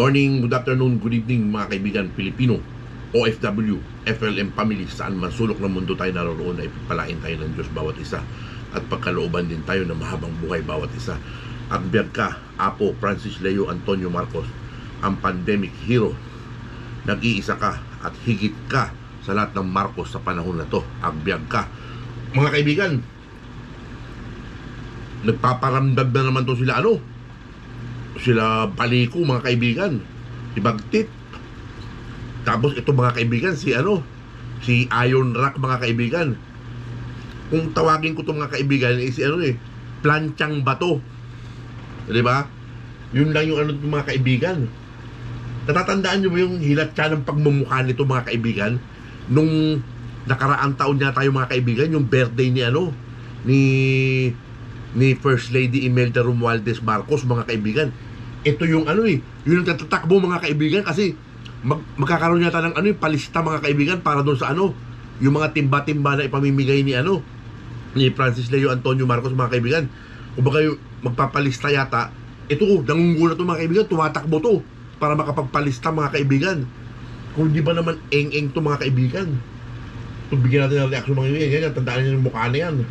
Morning, good afternoon, good evening mga kaibigan Pilipino, OFW, FLM family, saan man sulok ng mundo tayo naroon ay pagpalain tayo ng Diyos bawat isa at pagkalooban din tayo ng mahabang buhay bawat isa. Agbyag ka, Apo Francis Leo Antonio Marcos, ang pandemic hero. Nag-iisa ka at higit ka sa lahat ng Marcos sa panahon na to. Agbyag ka. Mga kaibigan, nagpaparamdam na naman to sila Baliko mga kaibigan, Ibagtit. Tapos ito mga kaibigan, si Iron Rock mga kaibigan. Kung tawagin ko to mga kaibigan, si planchang bato. Di ba? Yun lang yung mga kaibigan. Natatandaan nyo ba yung hilatsa ng pagmumukha nito mga kaibigan? Nung nakaraang taon niya tayo mga kaibigan, yung birthday ni First Lady Imelda Romualdez Marcos mga kaibigan. Ito yung yung nagtatakbo mga kaibigan kasi magkakaroon yata ng palista mga kaibigan para doon sa yung mga timba-timba na ipamimigay ni Francis Leo Antonio Marcos mga kaibigan. Kung baka magpapalista yata, ito nangunguna to mga kaibigan, tumatakbo to para makapagpalista mga kaibigan. Kung di ba naman eng-eng to mga kaibigan, ito bigyan natin ng reaksyon mga kaibigan. Tandaan nyo yung mukha na yan.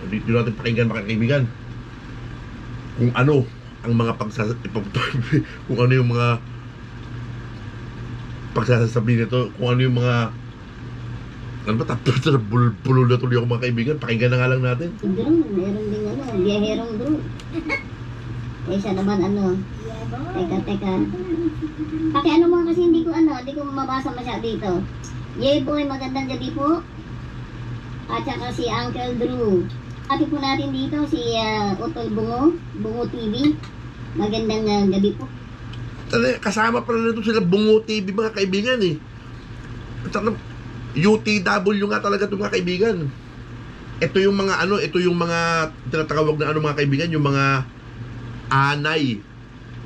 Dito natin pakinggan mga kaibigan kung ano ang mga kung ano yung mga pagsasasabi nito, kung ano yung mga tapos na bulol na tuloy ako mga kaibigan. Pakinggan na nga lang natin. Drone, meron din biyaherong drone. Eh siya naman teka pakiano mo kasi hindi ko mabasa masyado dito. Boy, magandang gabi po. At saka si Uncle Drew. Happy po natin dito si Utol Bungo TV. Magandang gabi po. Kasama pala nito sila Bungo TV mga kaibigan At saka UTW nga talaga ito mga kaibigan. Ito yung mga ito yung mga tinatawag na mga kaibigan, yung mga anay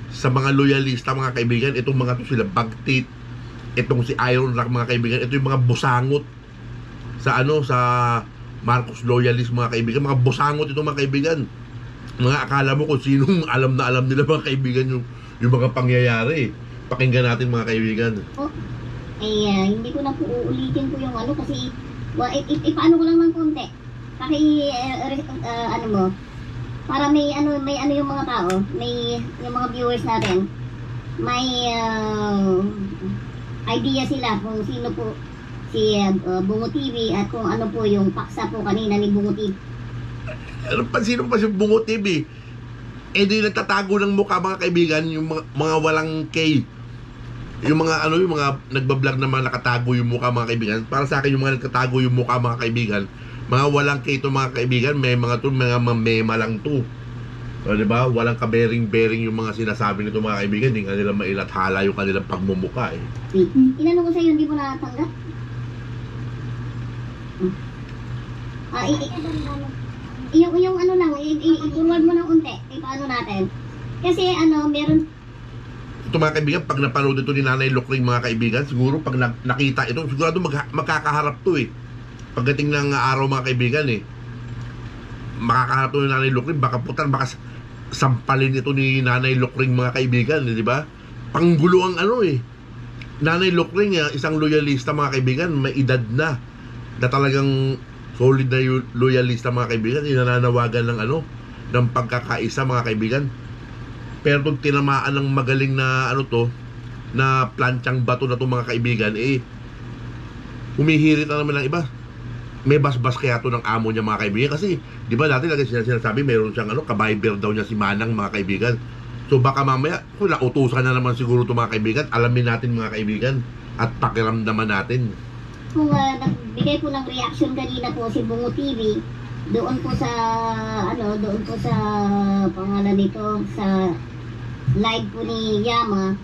sa mga loyalista mga kaibigan. Itong mga to sila Bagtit, itong si Iron Rock mga kaibigan. Ito yung mga busangot sa sa Marcos loyalist mga kaibigan. Mga busangot ito mga kaibigan. Mga akala mo kung sinong alam na alam nila mga kaibigan yung mga pangyayari. Pakinggan natin mga kaibigan. Hindi ko na po uulitin ko yung kasi paano ko lang ng konti. Para may yung mga tao, may yung mga viewers natin, may idea sila kung sino po si Bungo TV at kung ano po yung paksa po kanina ni Bungo TV. Sino pa si Bungo TV? Di nagtatago ng mukha mga kaibigan, yung mga walang K. Yung mga yung mga nagbablog na mga nakatago yung mukha mga kaibigan. Para sa akin yung mga nagtatago yung mukha mga kaibigan, mga walang K to mga kaibigan, may mga mema lang to. Diba? Walang kabering-bering yung mga sinasabi nito mga kaibigan. Hindi nga nila mailathala yung kanilang pagmumukha Inano ko sa'yo, hindi mo nakatanggap? Yung lang, i-forward mo ng unti. Paano natin? Kasi meron. Ito mga kaibigan, pag napanood ito ni Nanay Lokring mga kaibigan, siguro pag nakita ito, sigurado magkakaharap to pagdating ng araw mga kaibigan makakaharap to ni Nanay Lokring, baka sampalin ito ni Nanay Lokring mga kaibigan, di ba? Panggulo ang Nanay Lokring isang loyalista mga kaibigan, may edad na talagang solid na loyalista mga kaibigan, inananawagan ng pagkakaisa mga kaibigan. Pero kung tinamaan ng magaling na na planchang bato na to mga kaibigan, humihirit na naman ng iba. May basbas kaya to ng amo niya mga kaibigan. Kasi di ba dati lagi sinasabi meron siyang kabayber daw niya si Manang mga kaibigan. So baka mamaya utusan na naman siguro to mga kaibigan. Alamin natin mga kaibigan at pakiramdaman natin. Kung nagbigay po ng reaction kanina po si Bungo TV doon po sa pangalan nito sa live po ni Yama,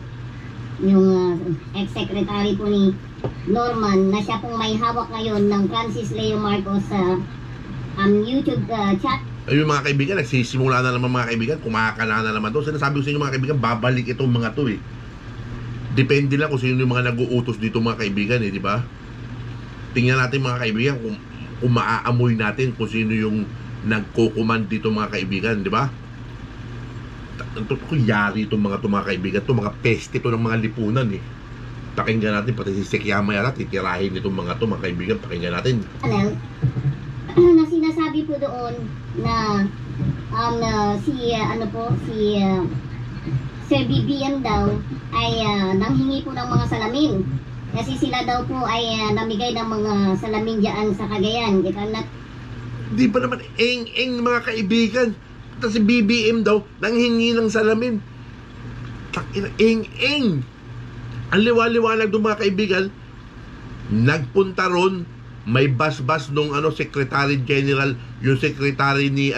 yung ex-secretary po ni Norman na siya pong may hawak ngayon ng Francis Leo Marcos sa YouTube chat. Ayun mga kaibigan, nagsisimula na naman mga kaibigan, kumakala na naman to. Sinasabi ko sa inyo mga kaibigan, babalik itong mga to Depende lang kung sino yung mga nag-uutos dito mga kaibigan di ba? Tingnan natin mga kaibigan kung maaamoy natin kung sino yung nagkukuman dito mga kaibigan, di ba? Ang totoo yari itong mga kaibigan, itong mga peste ito ng mga lipunan eh. Pakinggan natin, pati si Sekiyama yata, titirahin itong mga kaibigan, pakinggan natin. Ano, na sinasabi po doon na si Sir BBM daw ay nanghingi po ng mga salamin. Kasi sila daw po ay namigay ng mga salamin diyan sa Cagayan. Di ba naman eng mga kaibigan? Tapos si BBM daw nanghingi ng salamin. Eng. Ang liwaliwanag ng mga kaibigan, nagpunta ron, may bas-bas nung Secretary General, yung secretary ni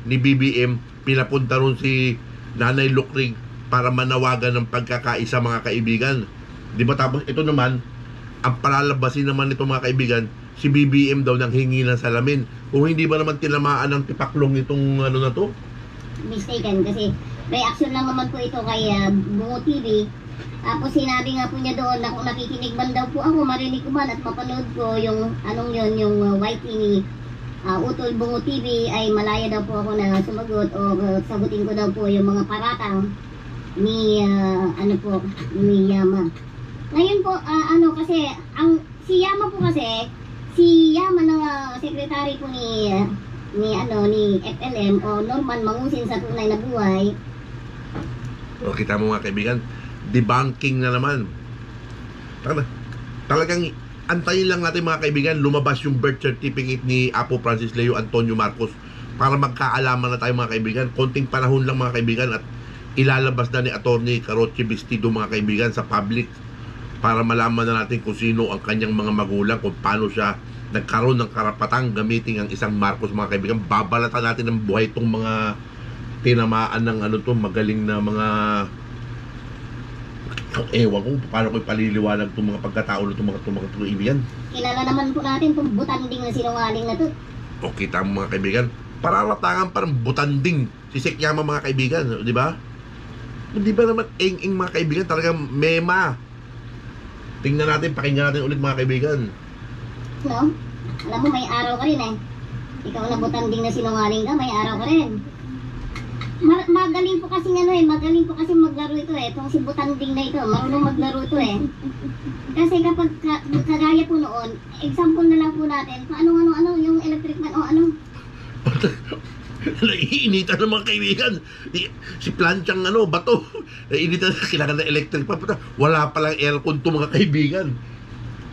BBM, pinapunta ron si Nanay Lukrig para manawagan ng pagkakaisa mga kaibigan. Di ba? Tapos ito naman, ang palalabasin naman nito mga kaibigan, si BBM daw nang hingi ng salamin. Kung hindi ba naman tinamaan ng tipaklong itong na to? Mistaken kasi reaction lang naman po ito kay Bungo TV. Tapos sinabi nga po niya doon na kung nakikinig man daw po ako, marinig ko man at mapanood ko yung yung YT ni Utol Bungo TV, ay malaya daw po ako na sumagot o sagutin ko daw po yung mga paratang ni ni Yama. Ngayon po kasi si Yama po kasi si Yama na secretary po ni FLM o Norman Mangusin sa tunay na buhay. O kita mo mga kaibigan, debunking na naman. Talagang antayin lang natin mga kaibigan, lumabas yung birth certificate ni Apo Francis Leo Antonio Marcos para magkaalaman na tayo mga kaibigan. Konting panahon lang mga kaibigan at ilalabas na ni Attorney Caroche Vestido mga kaibigan sa public para malaman na natin kung sino ang kanyang mga magulang, kung paano siya nagkaroon ng karapatang gamitin ang isang Marcos mga kaibigan. Babalatan natin ng buhay itong mga tinamaan ng magaling na mga ewan ko paano ko ipaliliwanag itong mga pagkatao na itong mga kaibigan. Kilala naman po natin itong butanding na sinungaling na to. O kita mo mga kaibigan, paralatangan parang butanding si Sekiyama mga kaibigan, di ba? Di ba naman eng mga kaibigan, talagang mema. Tingnan natin, pakinggan natin ulit mga kaibigan. No? Alam mo, may araw ka rin eh. Ikaw na butanding na sinungaling ka, may araw ka rin. Magaling po kasi magaling po kasi maglaro ito eh. Itong si butanding na ito, marunong maglaro ito eh. Kasi kapag kagaya po noon, example na lang po natin, yung electric man o Naiinitan ng mga kaibigan. Si planchang bato. Naiinitan, kailangan ng electric pa. Wala palang aircon to mga kaibigan.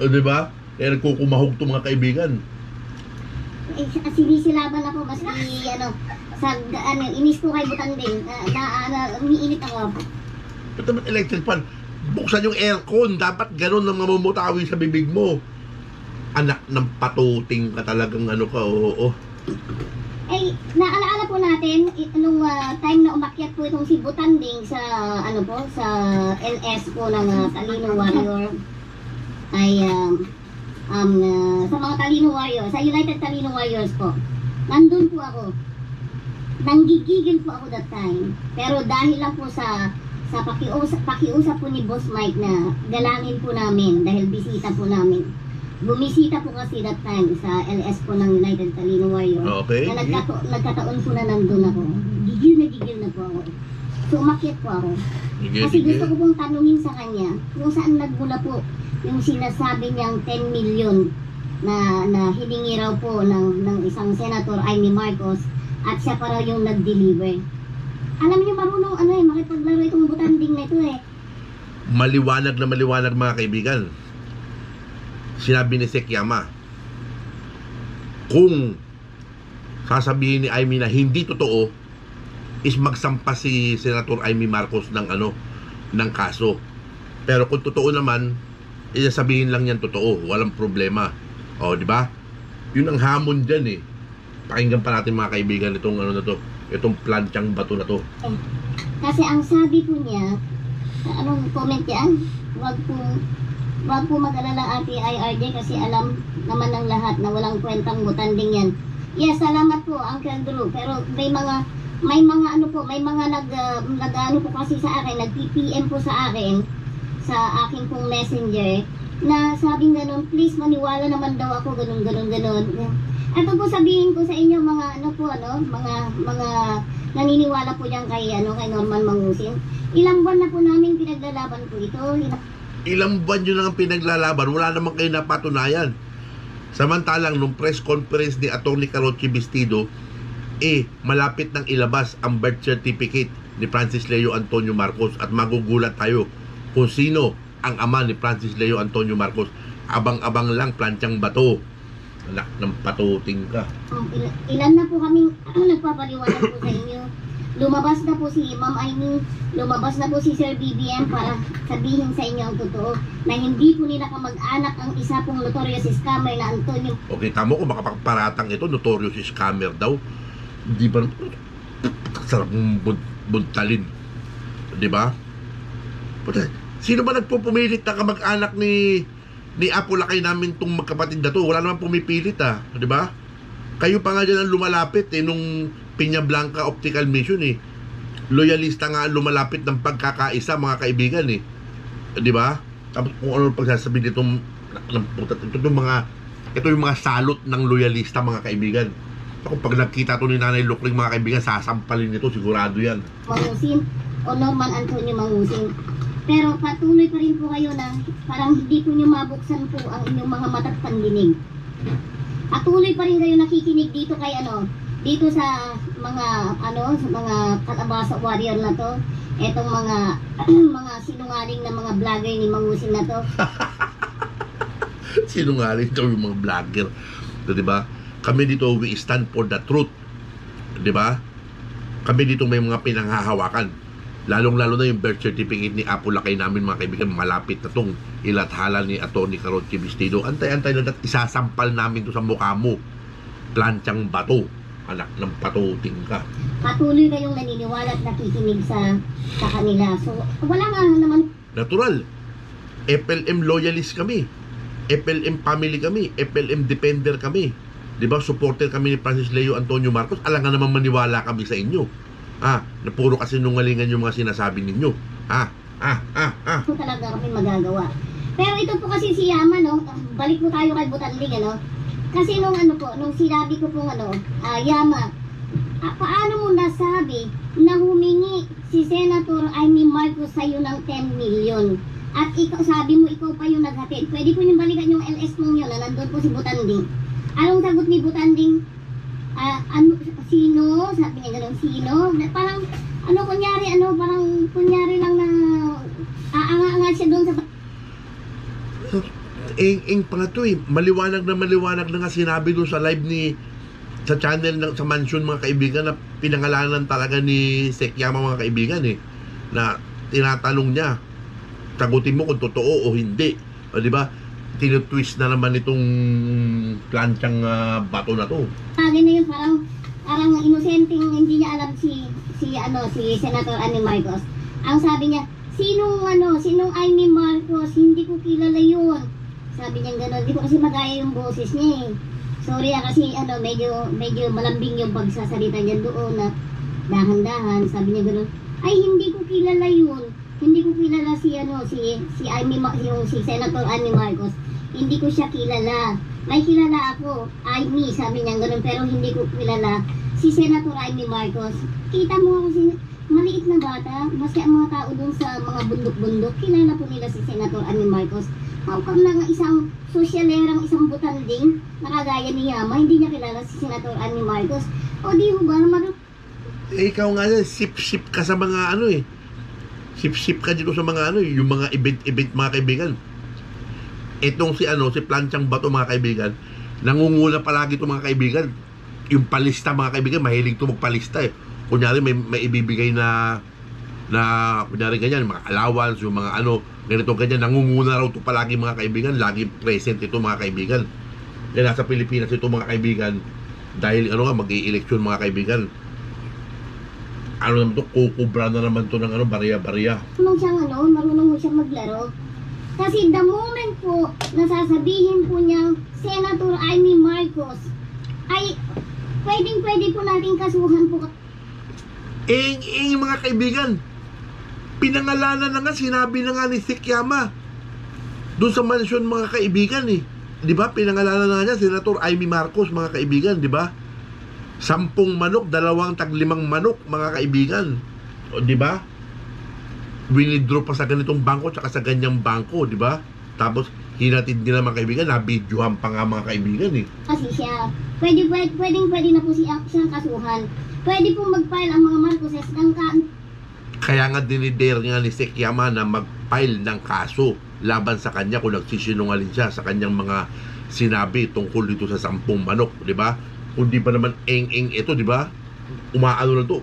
O diba? Aircon kumahog to mga kaibigan. Sinisilaban ako maski inis ko kay butanding umiinit ako. Ito naman electric fan, buksan yung aircon, dapat ganun ang mamumutawi sa bibig mo. Anak ng patuting ka talagang oo. Eh, naalaala po natin nung time na umakyat po itong si Butanding sa sa LS po ng Talino Warrior ay sa mga Talino Warriors, sa United Talino Warriors po. Nandun po ako. Nanggigigil po ako that time. Pero dahil lang po sa pakiusap po ni Boss Mike na galangin po namin dahil bisita po namin. Bumisita po kasi that time sa LS po ng United Talino Warrior. Okay. Na nagkataon po na nandun ako. Gigil na po ako. So umakyat po ako. Kasi gusto ko pong tanungin sa kanya kung saan nagmula po yung sinasabi niyang 10 million na hiningi raw po ng isang Senator Amy Marcos at siya pa raw yung nag-deliver. Alam niyo marunong makipaglaro itong butanding na ito eh. Maliwanag mga kaibigan. Sinabi ni Sekiyama, kung sasabihin ni Amy na hindi totoo, is magsampa si Senator Amy Marcos ng ng kaso. Pero kung totoo naman, isasabihin lang yan totoo, walang problema. O, di ba? Yun ang hamon diyan eh. Pakinggan pa natin mga kaibigan itong itong planchang bato na to. Kasi ang sabi po niya, anong comment yan? Wag po mag-alala Ate IRJ kasi alam naman ng lahat na walang kwentang butanding yan. Yes, salamat po Uncle Drew. Pero may mga nag-ano po kasi sa akin, nag-PPM po sa akin sa aking pong messenger na sabing ganun, please maniwala naman daw ako ganun. Ito po sabihin ko sa inyo mga ano po ano, mga naniniwala po diyan kay kay Norman Mangusin. Ilang buwan na po namin pinaglalaban po ito. Ilang buwan nyo lang ang pinaglalaban, wala naman kayo napatunayan. Samantalang nung press conference ni Atty. Carochi Bastido, malapit nang ilabas ang birth certificate ni Francis Leo Antonio Marcos at magugulat tayo kung sino ang ama ni Francis Leo Antonio Marcos. Abang-abang lang, Planchang Bato. Anak ng patuting ka. Ilan na po kaming nagpapaliwanag po sa inyo. Lumabas na po si Ma'am Aimee, lumabas na po si Sir BBM para sabihin sa inyo ang totoo na hindi po nila kamag-anak ang isa pong notorious scammer na Antonio. Okay, tamo ko makapagparatang ito, notorious scammer daw. Di ba? Sarap mong buntalin. Di ba? Sino ba nagpupumilit na kamag-anak ni Apo Lakay namin tong magkapatid na to? Wala naman pumipilit di ba? Kayo pa nga dyan ang lumalapit nung Piña Blanca Optical Mission Loyalista nga ang lumalapit ng pagkakaisa mga kaibigan di ba? Tapos kung ano pagsasabi nitong ito yung mga salot ng loyalista mga kaibigan. Kung pag nagkita to ni Nanay Lukling mga kaibigan, sasampalin nito sigurado yan. Mangusin o Norman Antonio Mangusin. Pero patuloy pa rin po kayo na parang hindi po nyo mabuksan po ang inyong mga mata't pandinig. Patuloy pa rin kayo nakikinig dito kay dito sa mga Kalabasa warrior na to. Etong mga sinungaling na mga vlogger ni Mangusin na to. Sinungaling daw yung mga vlogger. Di ba? Kami dito, we stand for the truth. Di ba? Kami dito may mga pinanghahawakan. Lalong-lalo na yung birth certificate ni Apo Lakay namin mga kaibigan, malapit na tong ilathala ni Atty. Carochi Bastido. Antay-antay na isasampal namin to sa mukha mo. Planchang Bato. Anak ng patuting ka. Patuloy kayong naniniwala at nakikinig sa kanila. So, wala nga naman. Natural. FLM loyalist kami. FLM family kami. FLM defender kami. Diba? Supporter kami ni Francis Leo Antonio Marcos. Alam nga naman maniwala kami sa inyo. Na puro kasi nungalingan yung mga sinasabi ninyo. Talaga kami magagawa. Pero ito po kasi si Yama, balik po tayo kay Butanling, Kasi nung sinabi ko pong Yama, paano mo nasabi na humingi si Senator Aimee Marcos sa'yo ng 10 million? At ikaw, sabi mo ikaw pa yung naghatid. Pwede po niyong balikan yung LS mong yun na nandun po si Butanling. Anong sagot ni Butanling? Sino? Sabi niya gano'n, sino? Parang, kunyari lang na aanga-anga siya doon sa... Pa nga to maliwanag na nga sinabi doon sa live sa channel sa mansion mga kaibigan na pinangalanan talaga ni Sekyama mga kaibigan na tinatanong niya, sagutin mo kung totoo o hindi. Di ba? Tinutwist na naman itong Planchang Bato na to. Lagi na yun, parang inosenteng hindi niya alam si Senator Aimee Marcos. Ang sabi niya, sinong Aimee Marcos? Hindi ko kilala yun. Sabi niya gano'n, hindi ko kasi magaya yung boses niya Sorry kasi medyo malambing yung pagsasalita niya doon na dahan-dahan. Sabi niya gano'n, ay hindi ko kilala yun. Hindi ko kilala si Senator Aimee Marcos. Hindi ko siya kilala. May kilala ako, Aimee, sabi niya gano'n, pero hindi ko kilala si Senator Aimee Marcos. Kita mo ako maliit na bata, maski ang mga tao dun sa mga bundok-bundok, kilala po nila si Senator Aimee Marcos. How come na isang sosyalerang, isang Butanling, nakagaya ni Yama, hindi niya kilala si Senator Aimee Marcos? O di ho ba naman? Ikaw nga sip-sip ka sa mga sip-sip ka dito sa mga yung mga event mga kaibigan. Itong si Planchang Bato mga kaibigan, nangungula palagi itong mga kaibigan. Yung palista mga kaibigan, mahilig ito magpalista Kunyari may ibibigay na kunyari ganyan, mga allowance, yung mga ganito ganyan, nangunguna raw ito palagi mga kaibigan, lagi present ito mga kaibigan. Kaya nasa Pilipinas ito mga kaibigan, dahil mag-i-eleksyon mga kaibigan. Naman ito, kukubra na naman ito ng barya-barya. Marunong mo siyang maglaro. Kasi the moment po nasasabihin po niyang Senator Aimee Marcos, ay pwede po natin kasuhan po. Mga kaibigan, pinangalanan na nga, sinabi na nga ni Sekyama doon sa mansyon mga kaibigan di ba, pinangalanan na niya, Senator Amy Marcos, mga kaibigan, di ba? 10 manok, 2 tag-5 manok, mga kaibigan. O, di ba? Winidraw pa sa ganitong bangko tsaka sa ganyang bangko, di ba? Tapos, hinatid nila mga kaibigan, nabidyohan pa nga mga kaibigan eh. Kasi siya, pwede na po siyang kasuhan. Pwede pong mag-file ang mga Marcoses ng Kaya nga dinidare nga ni Sek Yama na mag-file ng kaso laban sa kanya kung nagsisinungaling siya sa kanyang mga sinabi tungkol dito sa 10 manok, di ba? Kung di pa naman eng-eng ito, di ba? Umaano na to,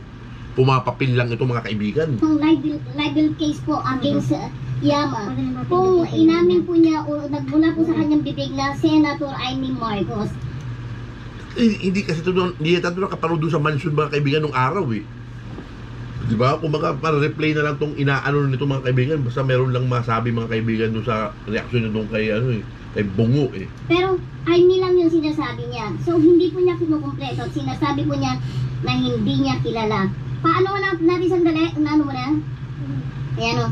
pumapapil lang ito mga kaibigan. Kung libel case po against Yama, kung inamin po niya o nagmula po sa kanyang bibig na Senator Amy Marcos. Hindi kasi ito, hindi tanto nakapanood doon sa mansion mga kaibigan nung araw eh. Di ba? Kung baka para replay na lang tong inaano nito mga kaibigan, basta meron lang masabi mga kaibigan doon sa reaksyon nito kay kay Bungo eh. Pero Amy lang yung sinasabi niya. So hindi po niya kinukumpleto. Sinasabi po niya na hindi niya kilala. Paano mo natin sandali? Ano mo na? Ayan o.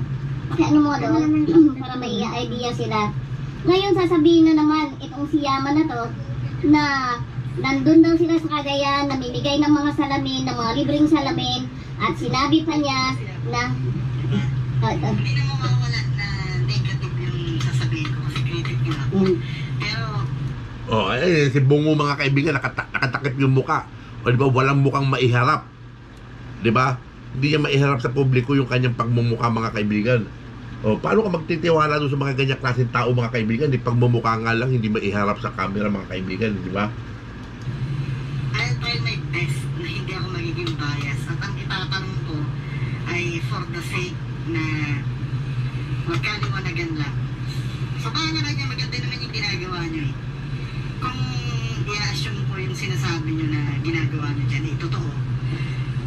Ano mo doon? Para may idea sila. Ngayon sasabihin na naman itong si Yama na to na nandun daw sila sa Cagayan, namimigay ng mga salamin, ng mga libreng salamin, at sinabi pa niya na hindi na mawawala na negative yung sasabihin ko kasi critic nila. Pero si Bungo mga kaibigan nakatakip yung muka. O di ba, walang mukang maiharap. Di ba? Hindi niya maiharap sa publiko yung kanyang pagmumukha mga kaibigan. O paano ka magtitiwala doon sa mga ganyang klaseng tao mga kaibigan? Di pagmumukha nga lang, hindi maiharap sa camera mga kaibigan, di ba? I'll try my best na hindi ako magiging bias. At ang itatanong ko ay for the sake na magkaliwanagan lang. So kaya na kanya maganda naman yung ginagawa nyo eh. Kung i-assume ko yung sinasabi nyo na ginagawa nyo dyan, totoo.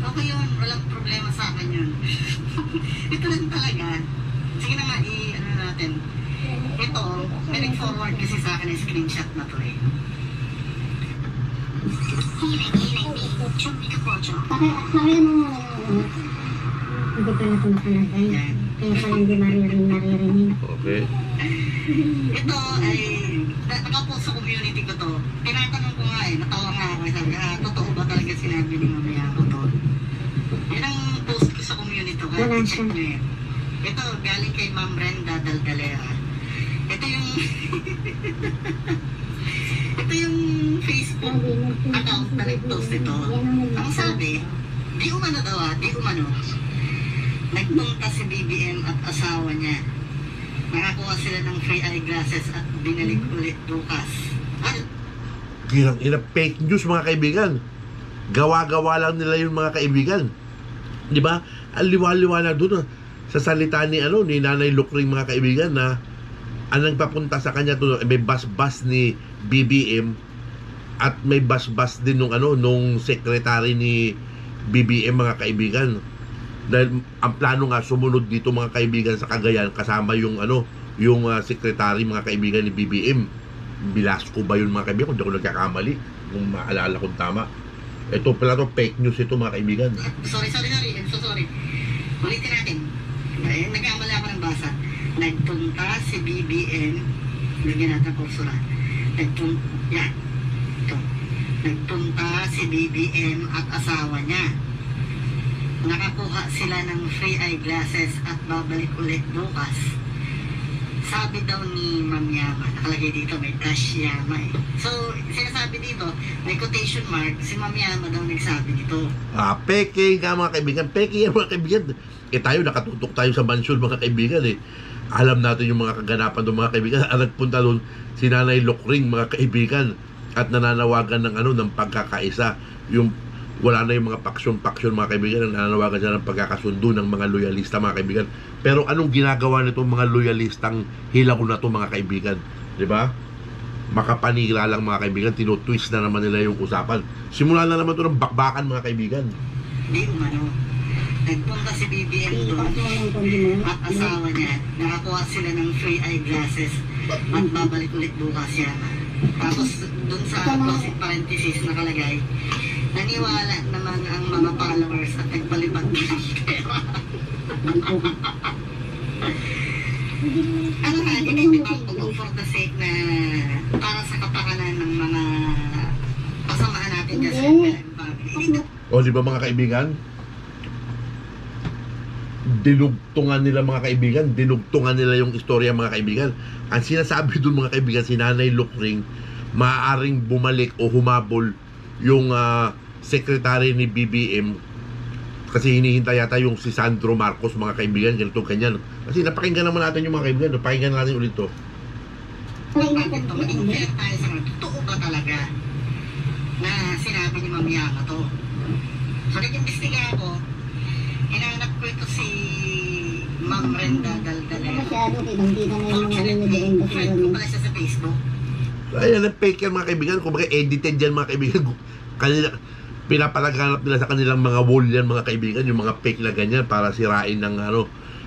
Okay yun, walang problema sa akin yun. Ito lang talaga. Sige na nga, ano natin. Ito, pinag-forward kasi sa akin yung screenshot na to eh. Kaya mo hindi pa na tumakalagay. Kaya pala hindi maririnig. Okay. Ito ay nakapost sa community ko to. Tinatanong ko nga eh, natawa nga ako. Sabi, totoo ba talaga sinabi ni mamaya ko to? Yan ang post ko sa community ko. Kaya check nyo eh. Ito galing kay Ma'am Brenda Daldalera. Ito yung ito yung Facebook account na nag-post ito. Ang sabi, di umano daw di umano. Nagpunta si BBM at asawa niya. Nakakuha sila ng free eyeglasses at binalik ulit bukas. Ina fake news mga kaibigan. Gawa-gawa lang nila yung mga kaibigan. Di ba? Ang liwa-liwanag doon sa salita ni ni Nanay Lukring mga kaibigan na ang nagpapunta sa kanya to, may bas-bas ni BBM at may bas-bas din nung secretary ni BBM mga kaibigan. Dahil ang plano nga sumunod dito mga kaibigan sa Cagayan kasama yung secretary mga kaibigan ni BBM. Bilasco ba yun mga kaibigan? Kung di ako nagkakamali, kung maalala kong tama. Ito pala to, fake news ito mga kaibigan. Sorry. I'm so sorry. Ulitin natin. Nagkamali ako ng basa. Nagpunta si BBM, lagyan natin ang kursura. Nagpunta si BBM at asawa niya. Nakakuha sila ng free eyeglasses at babalik ulit bukas. Sabi daw ni Ma'am Yama, nakalagay dito may dash Yama eh. So, sinasabi dito, may quotation mark, si Ma'am Yama daw nagsabi nito. Peke nga mga kaibigan, peke yan mga kaibigan. Tayo nakatutok tayo sa mansion mga kaibigan eh. Alam natin yung mga kaganapan doon mga kaibigan. Nagpunta doon si Nanay Lukring mga kaibigan at nananawagan ng pagkakaisa. Yung wala na yung mga paksyon mga kaibigan, nananawagan siya ng pagkakasundo ng mga loyalista mga kaibigan. Pero anong ginagawa nitong mga loyalistang hilaw na to mga kaibigan? Di ba? Makapanira lang mga kaibigan, tinutwist na naman nila yung usapan. Simula na naman to ng bakbakan mga kaibigan. Di umano. Nagpunta si BBM doon at asawa niya. Nakakuha sila ng free eyeglasses at babalik ulit bukas yan. Tapos doon sa closing parenthesis nakalagay, naniwala naman ang mga followers at nagpalipad ng pera. Ano nga, hindi for the sake na para sa kapakanan ng mga kasamahan natin dyan sa Hindi. FLM family. O di ba mga kaibigan? Dinugtungan nila mga kaibigan, dinugtungan nila yung istorya mga kaibigan. Ang sinasabi dun mga kaibigan, si Nanay Lukring, maaaring bumalik o humabol yung secretary ni BBM kasi hinihintay yata yung si Sandro Marcos mga kaibigan, ganito ganyan. Kasi napakinggan naman natin yung mga kaibigan, napakinggan natin ulit to. Bakit ito? Maging fair tayo sa mga, totoo ba talaga na sinabi ni Ma'am Yama to? So, nag-imbestiga ako, hinanap ko ito si Ma'am Brenda Daldalera. Masyado, kitang-kita na yung mga ano na doon ba sa Friend ko pala siya sa Facebook. Ayan, ang fake yan mga kaibigan, kumbaga edited yan mga kaibigan. Kanila, pinapalaganap nila sa kanilang mga wall yan mga kaibigan, yung mga fake na ganyan para sirain ng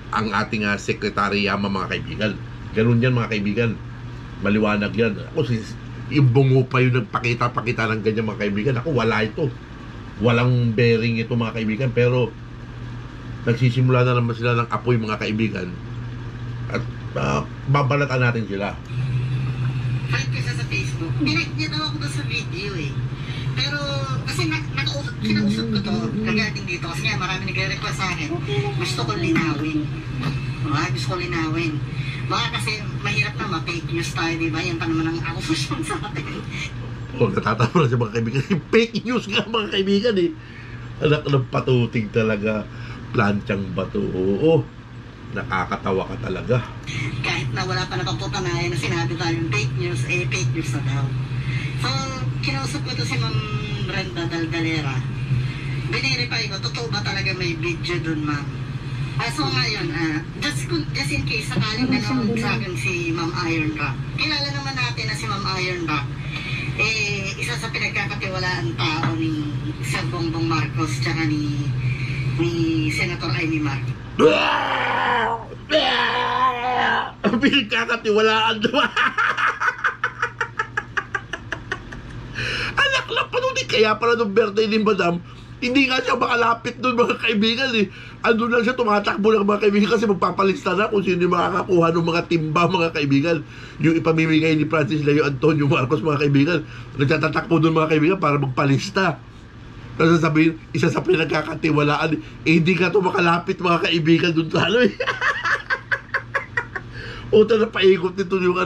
ang ating secretary Yama mga kaibigan. Ganun yan mga kaibigan, maliwanag yan. Ako yung bungo pa yung nagpakita-pakita ng ganyan mga kaibigan. Ako wala ito, walang bearing ito mga kaibigan, pero nagsisimula na naman sila ng apoy mga kaibigan at babalatan natin sila. Friend ko siya sa Facebook. Direct niya daw ako doon sa video eh. Pero kasi kinausap ko to kagating dito kasi nga marami nagre-request sa akin. Gusto ko linawin. Gusto ko linawin. Baka kasi mahirap na ma-fake news tayo, di ba? Yan pa naman ang akusasyon sa atin. O, natatawa na siya mga kaibigan. Fake news nga mga kaibigan eh. Anak ng patuting talaga. Planchang bato. Oo. Nakakatawa ka talaga. Kahit na wala pa napaputanayan na sinabi tayong fake news, fake news na daw. So, kinausap ko to si Ma'am Brenda Daldalera. Binirify ko, totoo ba talaga may video dun, ma'am? So ngayon, just in case sakaling nanonood sa akin si Ma'am Iron Rock. Kilala naman natin na si Ma'am Iron Rock, isa sa pinagkakatiwalaan tao ni Sir Bongbong Marcos tsaka ni Senator Amy Marcos. Pinagkakatiwalaan naman. Anak lang panunin. Kaya pala nung birthday ni Madam, hindi nga siya makalapit doon mga kaibigan eh. Andun lang siya, tumatakbo ng mga kaibigan kasi magpapalista na kung sino yung makakakuha ng mga timba mga kaibigan. Yung ipamimigay ni Francis Leo Antonio Marcos mga kaibigan. Nagtatatakbo doon mga kaibigan para magpalista. Tapos sasabihin, isa sa pinagkakatiwalaan, hindi ka to makalapit mga kaibigan doon sa ano eh. Uta, napaikot nito yung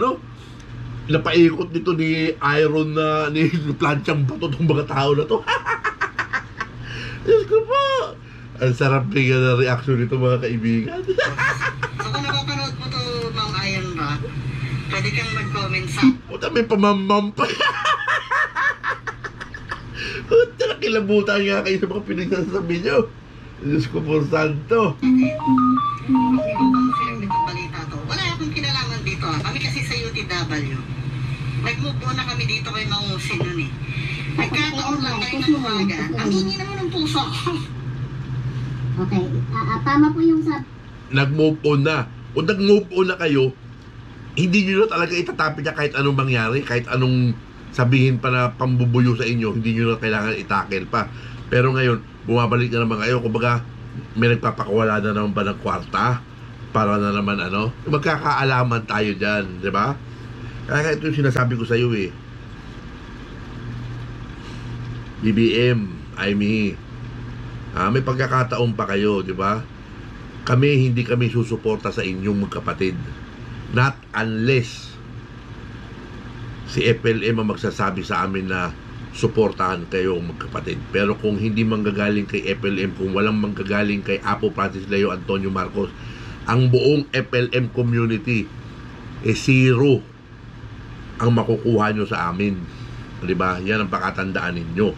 napaikot nito ni Iron na ni Planchang bato ng mga tao na to. Diyos ko po, ang sarap bigyan na reaction nito mga kaibigan. So kung napapanood mo to, Ma'am Iron Rock, pwede kang mag-comment sa Uta, may pamamam pa. Uta, nakilabutan nga kayo sa mga pinagsasabi nyo. Diyos ko po, santo. hindi ko bang film itong balita to. Wala akong kinalaman dito ha. Kami kasi sa UTW, nag-move on na kami dito kay Mangusin nun eh. Nagkataon lang kayo ng umaga. Ang hingi naman ng puso ko. Okay, tama po yung sa... Nag-move on na. Kung nag-move on na kayo, hindi nyo na talaga itatapit niya kahit anong mangyari, kahit anong sabihin pa na pambubuyo sa inyo, hindi nyo na kailangan itakel pa. Pero ngayon, bumabalik na naman kayo. Kumbaga, may nagpapakawala na naman ba ng kwarta? Para na naman magkakaalaman tayo dyan, di ba? Kaya ito yung sinasabi ko sa iyo eh. BBM, Amy, may pagkakataon pa kayo, di ba? Hindi kami susuporta sa inyong magkapatid. Not unless si FLM ang magsasabi sa amin na suportahan kayo magkapatid. Pero kung hindi manggagaling kay FLM, kung walang manggagaling kay Apo Francis Leo Antonio Marcos, ang buong FLM community zero ang makukuha nyo sa amin. Diba? Yan ang pakatandaan ninyo.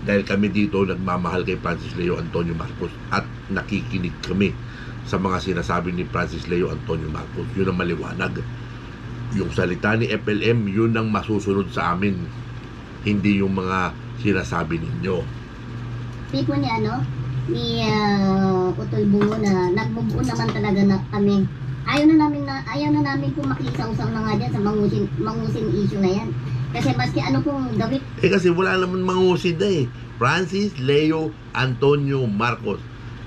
Dahil kami dito nagmamahal kay Francis Leo Antonio Marcos at nakikinig kami sa mga sinasabi ni Francis Leo Antonio Marcos. Yun ang maliwanag. Yung salita ni FLM, yun ang masusunod sa amin, hindi yung mga sinasabi ninyo. Tipo ni Utol Bungo na nag-move on naman talaga na kami. Ayaw na namin kung makisaw-saw na nga dyan sa mangusin issue na yan. Kasi maski kung gawin. Kasi wala naman mangusid na eh. Francis Leo Antonio Marcos.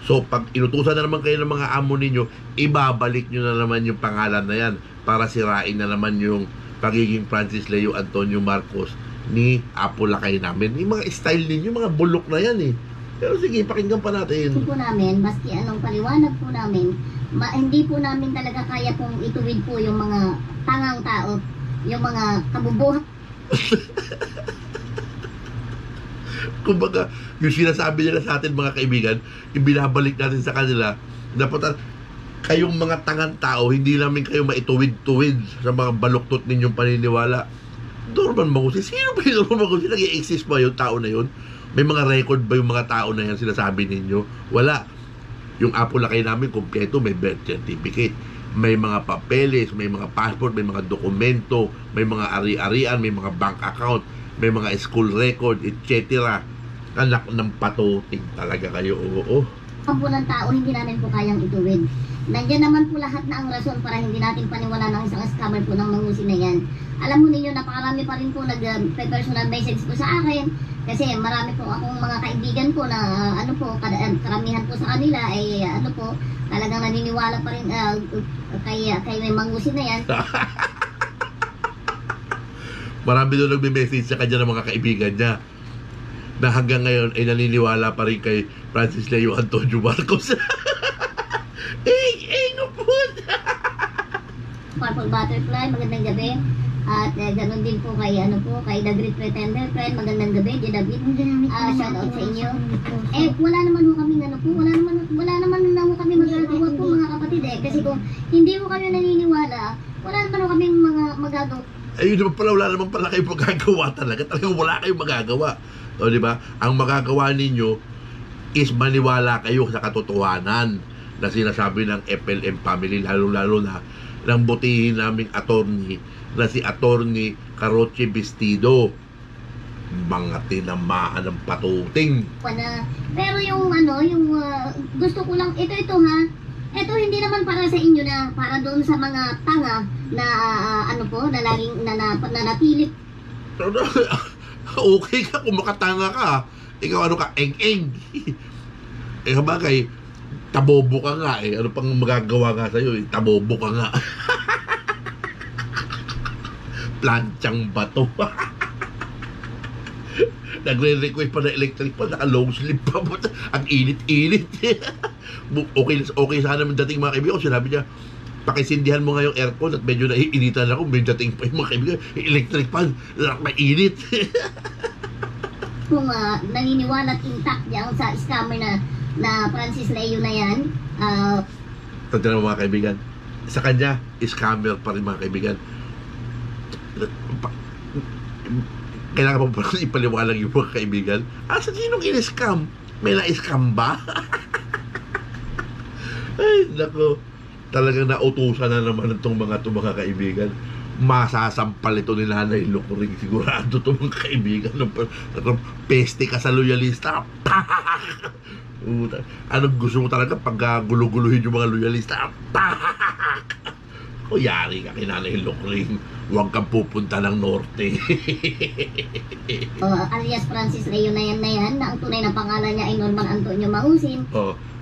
So pag inutusan na naman kayo ng mga amo ninyo, ibabalik nyo na naman yung pangalan na yan para sirain na naman yung pagiging Francis Leo Antonio Marcos ni Apo Lakay namin. Yung mga style ninyo, mga bulok na yan eh. Pero sige, pakinggan pa natin. Hindi po namin, maski anong paliwanag po namin, hindi po namin talaga kaya pong ituwid po yung mga tangang tao, yung mga kabubuhat. Kumbaga, yung sinasabi nila sa atin mga kaibigan, ibinabalik natin sa kanila, dapat kayong mga tangang tao, hindi namin kayo maituwid-tuwid sa mga baluktot ninyong paniniwala. Norman Magusi, sino ba yung Norman Magusi? Nag-i-exist ba yung tao na yun? May mga record ba yung mga tao na yan sinasabi ninyo? Wala. Yung Apo Lakay namin, kompleto, may birth certificate, may mga papeles, may mga passport, may mga dokumento, may mga ari-arian, may mga bank account, may mga school record, etc. Anak ng patuting talaga kayo, oo. Ang po ng tao, hindi namin po kayang ituwid. Nandiyan naman po lahat na ang rason para hindi natin paniwala ng isang scammer po ng Mangusi na yan. Alam mo ninyo, napakarami pa rin po nag-personal message po sa akin. Kasi marami po akong mga kaibigan po na karamihan po sa kanila ay talagang naniniwala pa rin kay may Mangusi na yan. Marami doon nagme-message sa kanya ng mga kaibigan niya na hanggang ngayon ay naniniwala pa rin kay Francis Leo Antonio Marcos. No po. Purple Butterfly, magandang gabi. At ganun din po kay kay The Great Pretender, friend, magandang gabi, J. David. Shout out sa inyo. Wala naman ho kami wala naman ho kami magagawa po mga kapatid kasi kung hindi ho kami naniniwala, wala naman ho kami mga magagawa. Ayun naman pala, wala naman pala kayong magagawa talaga. Talagang wala kayong magagawa. O, di ba? Ang magagawa ninyo is maniwala kayo sa katotohanan na sinasabi ng FLM family, lalo-lalo na ng butihin naming attorney na si Attorney Caroche Vestido. Mga tinamaan ng patuting. Pero yung gusto ko lang, ito ha, ito hindi naman para sa inyo na para doon sa mga tanga na na laging nanatilit. Okay ka kung makatanga ka. Ikaw ka, eng-eng. Kabagay, tabobo ka nga eh. Ano pang magagawa nga sa'yo eh? Tabobo ka nga. Planchang bato. Nagre-request pa na electric pa, naka-long sleeve pa. Ang init-init. Okay sana naman dating mga kaibigan. Sinabi niya, pakisindihan mo nga yung aircon at medyo naiinitan ako. May dating pa yung mga kaibigan. Electric fan, mainit. Kung naniniwala at intact diyan sa scammer na Francis Leo na yan, tanda naman mga kaibigan, sa kanya, scammer pa rin mga kaibigan. Kailangan pa pala ipaliwalag yung mga kaibigan. Sa sinong in-scam? May na-scam ba? Ay, nako. Talagang nautusan na naman itong mga kaibigan. Masasampal ito ni Nanay Lukring. Sigurado itong mga kaibigan. Peste ka sa loyalista. Anong gusto mo talaga pag gulo-guluhin yung mga loyalista? O yari ka kay Nanay Lukring. Huwag kang pupunta ng norte. Alias Francis Leo na yan, na ang tunay na pangalan niya ay Norman Antonio Mausin.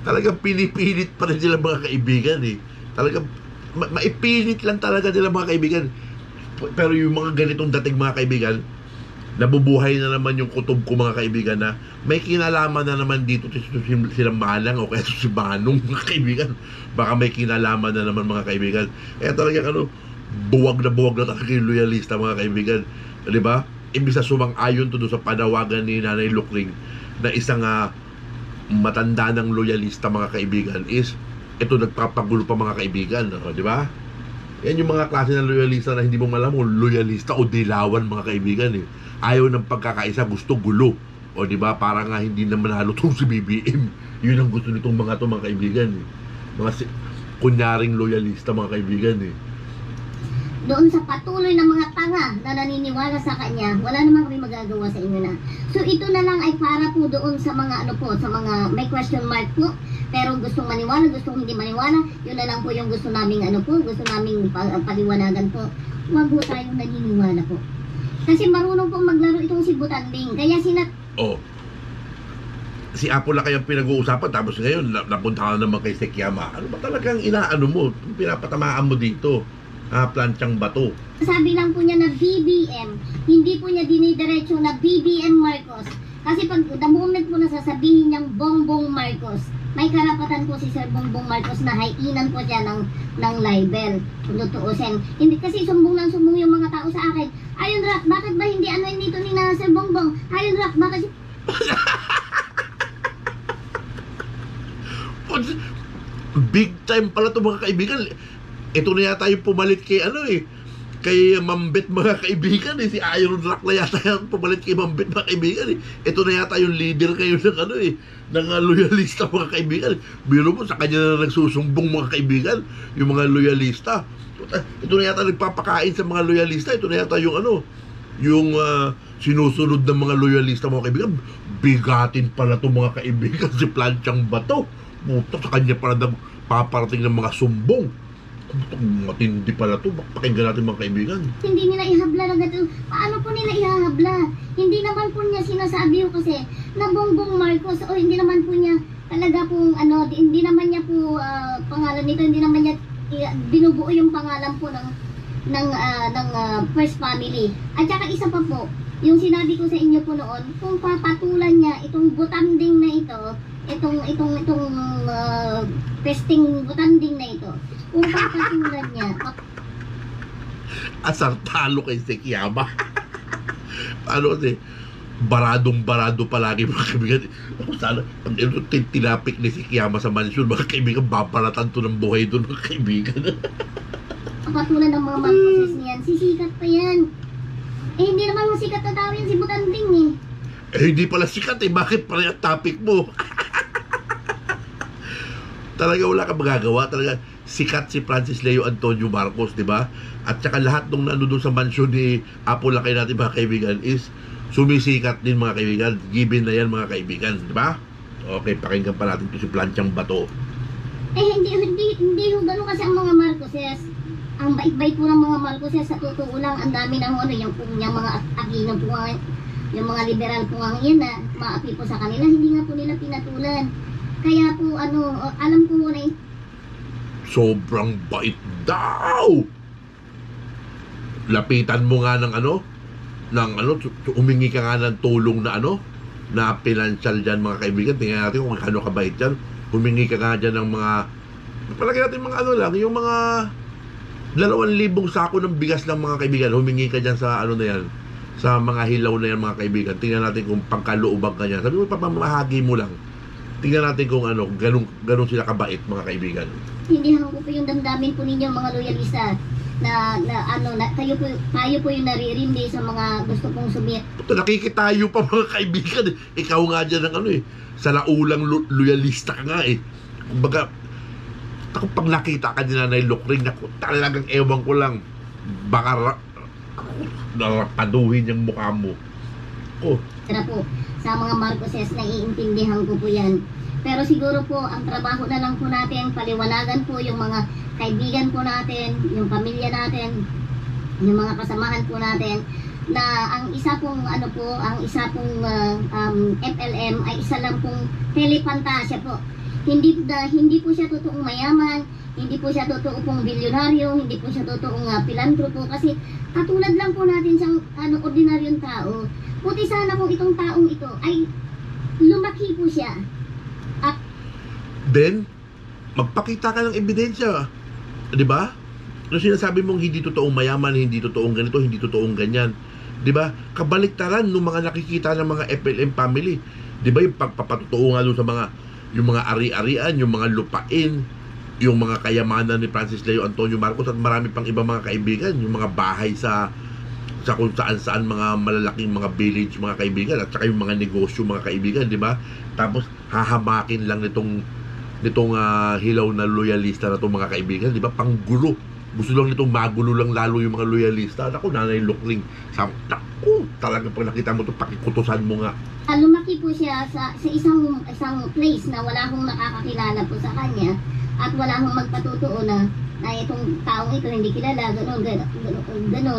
Talagang pinipilit pa rin sila mga kaibigan eh. Talagang maipilit lang talaga nila mga kaibigan. Pero yung mga ganitong dating mga kaibigan, nabubuhay na naman yung kutob ko mga kaibigan na may kinalaman na naman dito sila Malang o kaya si Manong mga kaibigan. Baka may kinalaman na naman mga kaibigan. Kaya talagang buwag na talaga yung loyalista mga kaibigan. Di ba? Imbis na sumang-ayon to doon sa panawagan ni Nanay Lukring na isang matanda ng loyalista mga kaibigan is ito nagpapagulo pa mga kaibigan. Di ba? Yan yung mga klase ng loyalista na hindi mo malam kung loyalista o dilawan mga kaibigan eh. Ayaw ng pagkakaisa, gusto gulo. O di ba? Para nga hindi naman halutong si BBM. Yun ang gusto nitong mga kaibigan eh. Kunyaring loyalista mga kaibigan eh. Doon sa patuloy ng mga tanga na naniniwala sa kanya, wala namang kami magagawa sa inyo na. So ito na lang ay para po doon sa mga sa mga may question mark po, pero gustong maniwala, gustong hindi maniwala, yun na lang po yung gusto naming gusto naming paliwanagan po. Huwag po tayong naniniwala po. Kasi marunong pong maglaro itong si Butanding. Kaya si Apo Lakay ang pinag-uusapan, tapos ngayon napunta ka naman kay Sekyama. Ano ba talagang inaano mo? Pinapatamaan mo dito? Planchang Bato. Sabi lang po niya na BBM, hindi po niya dinidiretso na BBM Marcos. Kasi pag the moment po na sasabihin niyang Bongbong Marcos, may karapatan po si Sir Bongbong Marcos na hainan po siya ng libel. Kung tutuusin. Hindi kasi sumbong yung mga tao sa akin. Ayon Rock, bakit ba hindi ano nito ni na Sir Bongbong? Ayon Rock, bakit Big time pala to mga kaibigan. Ito na yata yung pumalit kay kay Mambet mga kaibigan si Iron Rock na yata yung pumalit kay Mambet mga kaibigan Ito na yata yung leader kayo ng ng loyalista mga kaibigan. Biro mo sa kanya na nagsusumbong mga kaibigan, yung mga loyalista. Ito na yata nagpapakain sa mga loyalista. Ito na yata yung yung sinusunod ng mga loyalista mga kaibigan. Bigatin pala to mga kaibigan si Planchang Bato. Puta, sa kanya pala paparating ng mga sumbong. Matindi pala to. Pakinggan natin mga kaibigan. hindi nila ihabla na gato? Paano po nila ihahabla? Hindi naman po niya sinasabi kasi na Bongbong Marcos o hindi naman po niya talaga pong hindi naman niya po pangalan nito, hindi naman niya binubuo yung pangalan po ng first family. At saka isa pa po, yung sinabi ko sa inyo po noon, kung papatulan niya itong butanding na ito, itong pesting butanding na ito, kung papatulan niya, Asar talo kay Sekiyama. Kasi baradong-barado palagi mga kaibigan. Ako sana, pag tinapik ni Sekiyama sa mansyon, mga kaibigan, babalatan to ng buhay doon mga kaibigan. papatulan ng mga Marcoses niyan, sisikat pa yan. Hindi naman masikat na tao yan si Butanding hindi pala sikat bakit pala yung topic mo? Talaga wala kang magagawa. Talaga sikat si Francis Leo Antonio Marcos, di ba? At saka lahat nung nandun sa mansyon ni Apo Lakay natin mga kaibigan is sumisikat din mga kaibigan. Given na yan mga kaibigan, di ba? Okay, pakinggan pa natin ito si Planchang Bato. Hindi ho ganun kasi ang mga Marcoses. Ang bait-bait po ng mga Marcoses, sa totoo lang, ang dami ng yung mga Aquino po nga, yung mga liberal po nga yan na maapi po sa kanila, hindi nga po nila pinatulan. Kaya po alam ko muna sobrang bait daw. Lapitan mo nga ng umingi ka nga ng tulong na na financial dyan mga kaibigan. Tingnan natin kung ano kabait dyan. Humingi ka nga dyan ng mga, palagay natin mga yung mga 2,000 sako ng bigas ng mga kaibigan. Humingi ka dyan sa na yan, sa mga hilaw na yan mga kaibigan. Tingnan natin kung pangkaluubang ka dyan. Sabi mo, papamahagi mo lang. Tingnan natin kung ganun sila kabait mga kaibigan. Hindi ko po yung damdamin po ninyo mga loyalista na tayo po yung naririndi sa mga gusto pong sumit. Nakikitayo pa mga kaibigan. Ikaw nga dyan ng sa laulang loyalista ka nga Kumbaga, pag nakita ka din na Lukring, talagang ewan ko lang, baka narapaduhin yung mukha mo. Tara po, sa mga Marcoses, naiintindihan ko po yan. Pero siguro po, ang trabaho na lang po natin, paliwanagan po yung mga kaibigan po natin, yung pamilya natin, yung mga kasamahan po natin, na ang isa pong FLM ay isa lang pong telepantasya po. Hindi po siya totoong mayaman, hindi po siya totoo pong bilyonaryo, hindi po siya totoong pilantropo, kasi katulad lang po natin siyang ordinaryong tao. Puti sana po itong taong ito ay lumaki po siya. At then, magpakita ka ng ebidensya. Di ba? Ano sinasabi mong hindi totoong mayaman, hindi totoong ganito, hindi totoong ganyan. Di ba? Kabaliktaran ng mga nakikita ng mga FLM family. Di ba yung pagpapatotoo nga doon sa yung mga ari-arian, yung mga lupain, yung mga kayamanan ni Francis Leo Antonio Marcos at marami pang iba mga kaibigan, yung mga bahay sa kung saan mga malalaking mga village mga kaibigan, at saka yung mga negosyo mga kaibigan, di ba? Tapos hahamakin lang nitong hilaw na loyalista na itong mga kaibigan, di ba? Panggulo. Gusto lang nitong magulo lang lalo yung mga loyalista. Naku, Nanay Lukring, talaga pag nakita mo ito, pakikutusan mo nga. lumaki po siya sa isang place na wala hong nakakakilala po sa kanya at wala hong magpatutuo na itong taong ito hindi kilala, gano'n,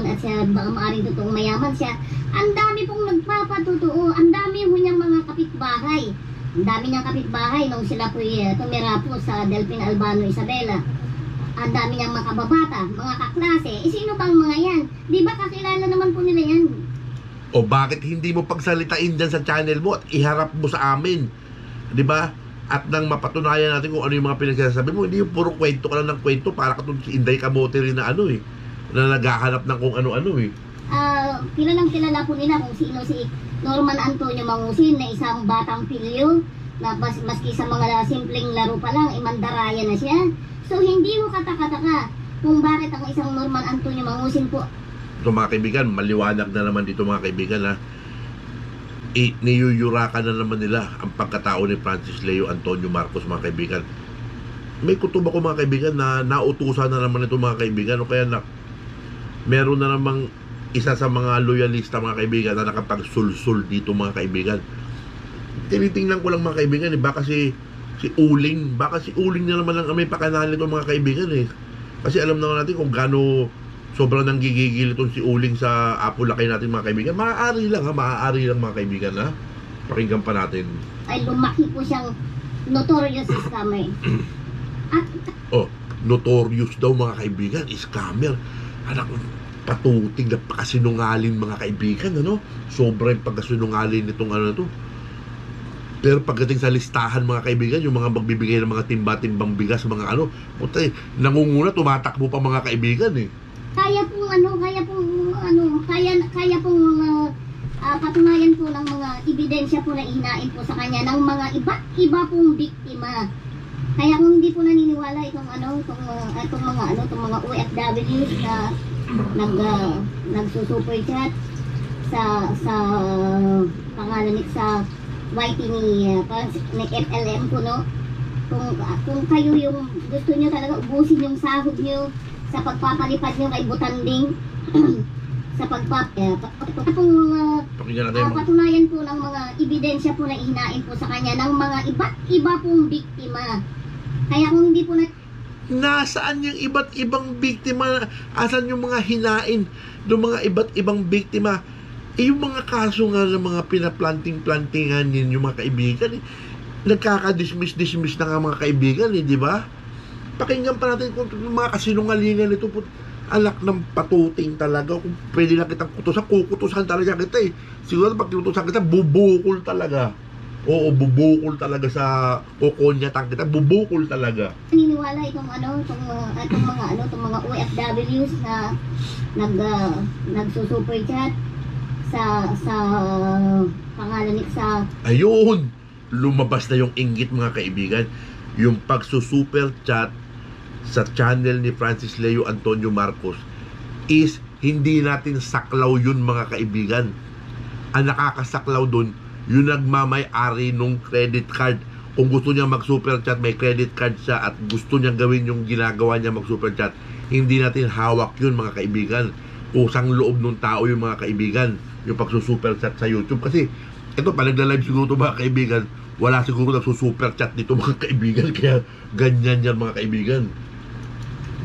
at siya baka maaaring totoong mayaman siya. Ang dami pong nagpapatutuo, ang dami po niyang mga kapitbahay. Ang dami niyang kapitbahay nung sila po tumira po sa Delphin Albano Isabela. Ang dami niyang mga kababata, mga kaklase, kilala naman po nila yan. O bakit hindi mo pagsalitain dyan sa channel mo at iharap mo sa amin? Di ba? At nang mapatunayan natin kung ano yung mga pinagsasabi mo, hindi yung puro kwento ka lang ng kwento para ka si Inday Kamote rin na ano eh, na naghahanap ng kung ano-ano eh. Kilalang kilala po nila kung sino si Norman Antonio Mangusin na isang batang pilyo na maski sa mga simpleng laro pa lang, mandaraya na siya. So hindi mo kataka-taka kung bakit ang isang Norman Antonio Mangusin po. So mga kaibigan, maliwanag na naman dito mga kaibigan ha. Niyuyurakan na naman nila ang pagkatao ni Francis Leo Antonio Marcos mga kaibigan. May kutob ako mga kaibigan na nautusan na naman ito mga kaibigan, o kaya na meron na namang isa sa mga loyalista mga kaibigan na nakapagsulsul dito mga kaibigan. Tinitingnan ko lang mga kaibigan eh, baka si Uling na naman ang may pakanalan ito mga kaibigan eh. Kasi alam naman natin kung gaano sobrang nanggigigil itong si Uling sa Apo Lakay natin mga kaibigan. Maaari lang mga kaibigan ha. Pakinggan pa natin. Ay lumaki po siyang notorious scammer. At Notorious daw mga kaibigan, scammer. Anak, patutig na pakasinungalin mga kaibigan, ano? Sobrang pagkasinungalin nitong ano to. Pero pagdating sa listahan mga kaibigan, yung mga magbibigay ng mga timba-timbang bigas, mga ano, puta, nangunguna, tumatakbo pa mga kaibigan eh. kaya pong patunayan po ng mga ebidensya po na ihinain po sa kanya ng mga iba't iba pong biktima. Kaya kung hindi po naniniwala itong mga OFWs na nagsusuper chat sa pangalan sa YT ni FLM po, no? Kung kayo yung gusto nyo talaga ubusin yung sahod nyo sa pagpapalipad nyo kay Butanding sa patunayan po ng mga ebidensya po na ihinain po sa kanya ng mga iba't iba pong biktima. Kaya kung hindi po nasaan yung iba't ibang biktima? Asan yung mga hinain ng mga iba't ibang biktima? Yung mga kaso nga ng mga pinaplanting-plantingan yun, yung mga kaibigan nagkaka-dismiss na nga mga kaibigan di ba? Pakinggan pa natin kung mga kasinungalingan nito po. Alak ng patuting talaga. Kung pwede lang kitang kukutusan talaga kita siguro pag kinutusan kita, bubukol talaga. Oo, bubukol talaga sa kokonyatan kita, bubukol talaga. Naniniwala itong mga OFWs na nagsusuper chat sa pangalan sa ayun, lumabas na yung inggit mga kaibigan. Yung pagsusuper chat sa channel ni Francis Leo Antonio Marcos is hindi natin saklaw yun mga kaibigan. Ang nakakasaklaw dun yung nagmamay-ari nung credit card. Kung gusto niya mag-super chat, may credit card siya at gusto niya gawin yung ginagawa niya mag-super chat, hindi natin hawak yun mga kaibigan. Kusang loob ng tao yung mga kaibigan, yung pagsusuper chat sa YouTube. Kasi ito, pag nagla-live siguro ito mga kaibigan, wala siguro nagsusuper chat dito mga kaibigan. Kaya ganyan yan mga kaibigan.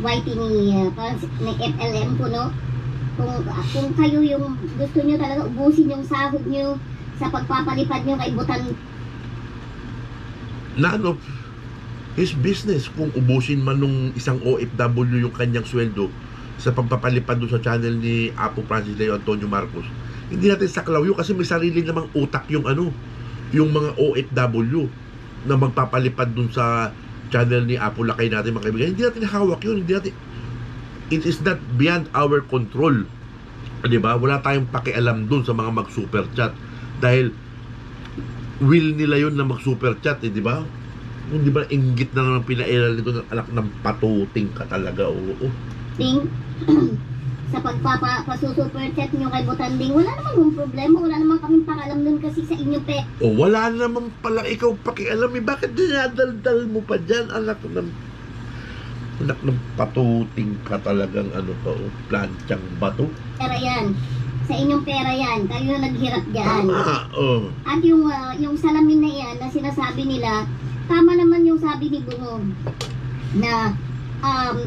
YT ni FLM po, no? Kung kayo yung gusto nyo talaga ubusin yung sahod nyo sa pagpapalipad nyo kay Butan na his business kung ubusin man nung isang OFW yung kanyang sweldo sa pagpapalipad doon sa channel ni Apo Francis Leo Antonio Marcos. Hindi natin saklaw yun kasi may sarili namang utak yung yung mga OFW na magpapalipad doon sa channel ni Apo Lakay natin mga kaibigan. Hindi natin hawak yun, it is not beyond our control, diba? Wala tayong pakialam doon sa mga mag-super chat dahil will nila yun na mag-super chat diba? Kung diba inggit na naman pinairal nito ng anak ng patuting ka talaga. Oo. Sa pagpapasusuper chat nyo kay Butanding, wala naman yung problema, wala naman kaming pakialam dun kasi sa inyo wala naman pala ikaw pakialam bakit dinadaldal mo pa dyan anak ng patuting ka talagang planchang bato. Pera yan, sa inyong pera yan, kayo naghirap dyan. At yung salamin na yan na sinasabi nila, tama naman yung sabi ni Bungo na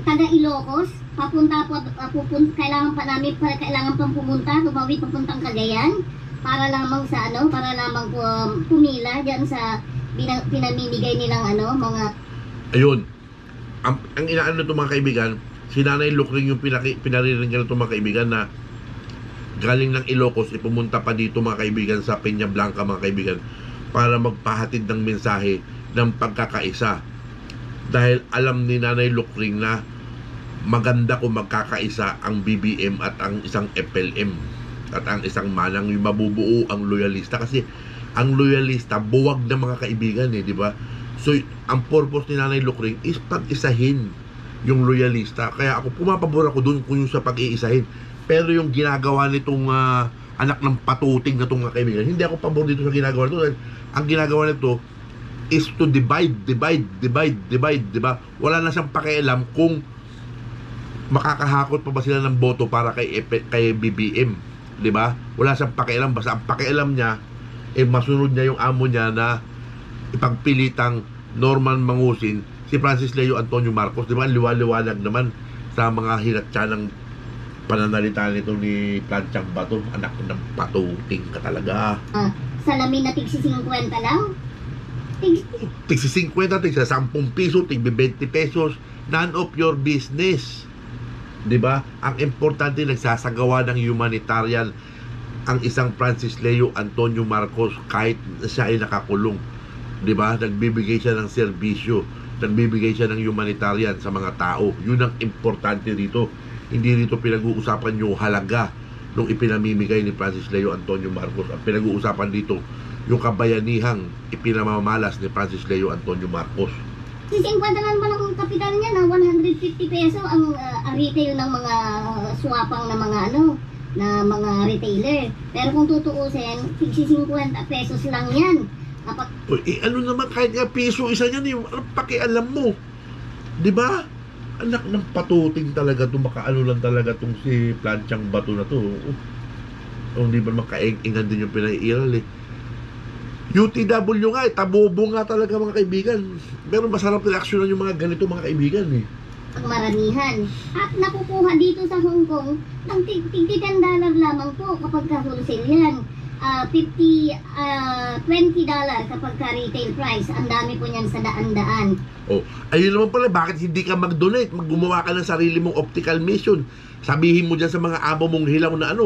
taga Ilocos, kailangan pang pumunta, tumawid papuntang Cagayan para lamang pumila diyan sa pinamimigay nilang mga ayun. Ang inaano nito mga kaibigan, si Nanay Lukring yung pinariringan nito mga kaibigan na galing ng Ilocos, ipumunta pa dito mga kaibigan sa Peña Blanca mga kaibigan para magpahatid ng mensahe ng pagkakaisa. Dahil alam ni Nanay Lukring na maganda kung magkakaisa ang BBM at ang isang FLM at ang isang manang, yung mabubuo ang loyalista, kasi ang loyalista buwag na mga kaibigan di ba? So ang purpose ni Nanay Lukring is pag-isahin yung loyalista. Kaya ako pumapabor ako doon kung yung sa pag-iisahin. Pero yung ginagawa nitong anak ng patuting na itong mga kaibigan, hindi ako pabor dito sa ginagawa nito. Ang ginagawa nito is to divide, di ba? Wala na siyang pakialam kung makakahakot pa ba sila ng boto para kay BBM, di ba? Wala siyang pakialam, basta ang pakialam niya masunod niya yung amo niya na ipagpilitang Norman Mangusin si Francis Leo Antonio Marcos, di ba? Liwanag naman sa mga hiratsa ng pananalita nito ni Planchang Bato. Anak ng patuting ka talaga. Salamin na tigsi 50 lang. Tigsi 50, tigsi 10 piso, tigbi 20 pesos. None of your business. Di ba? Ang importante, nagsasagawa ng humanitarian ang isang Francis Leo Antonio Marcos kahit siya ay nakakulong. Di ba? Nagbibigay siya ng serbisyo, nagbibigay siya ng humanitarian sa mga tao. Yun ang importante dito. Hindi dito pinag-uusapan yung halaga nung ipinamimigay ni Francis Leo Antonio Marcos. Ang pinag-uusapan dito yung kabayanihang ipinamamalas ni Francis Leo Antonio Marcos. Si 50 lang naman ang kapital niya na 150 peso ang retail ng mga swapang na mga na mga retailer. Pero kung tutuusin, 50 pesos lang yan. Kapag... ano naman, kahit nga piso isa niyan, anong pakialam mo? Di ba? Anak ng patuting talaga to, makaano lang talaga tong si Planchang Bato na to. Hindi ba makaingan din yung pinaiiral UTW nga tabobo nga talaga mga kaibigan. Pero masarap reaksyonan yung mga ganito mga kaibigan ang maramihan. At nakukuha dito sa Hong Kong ng $10 lamang po kapag ka-wholesale yan. $20 kapag ka-retail price. Ang dami po niyan sa daan-daan. Ayun naman pala, bakit hindi ka mag-donate? Gumawa ka ng sarili mong optical mission. Sabihin mo dyan sa mga amo mong hilaw na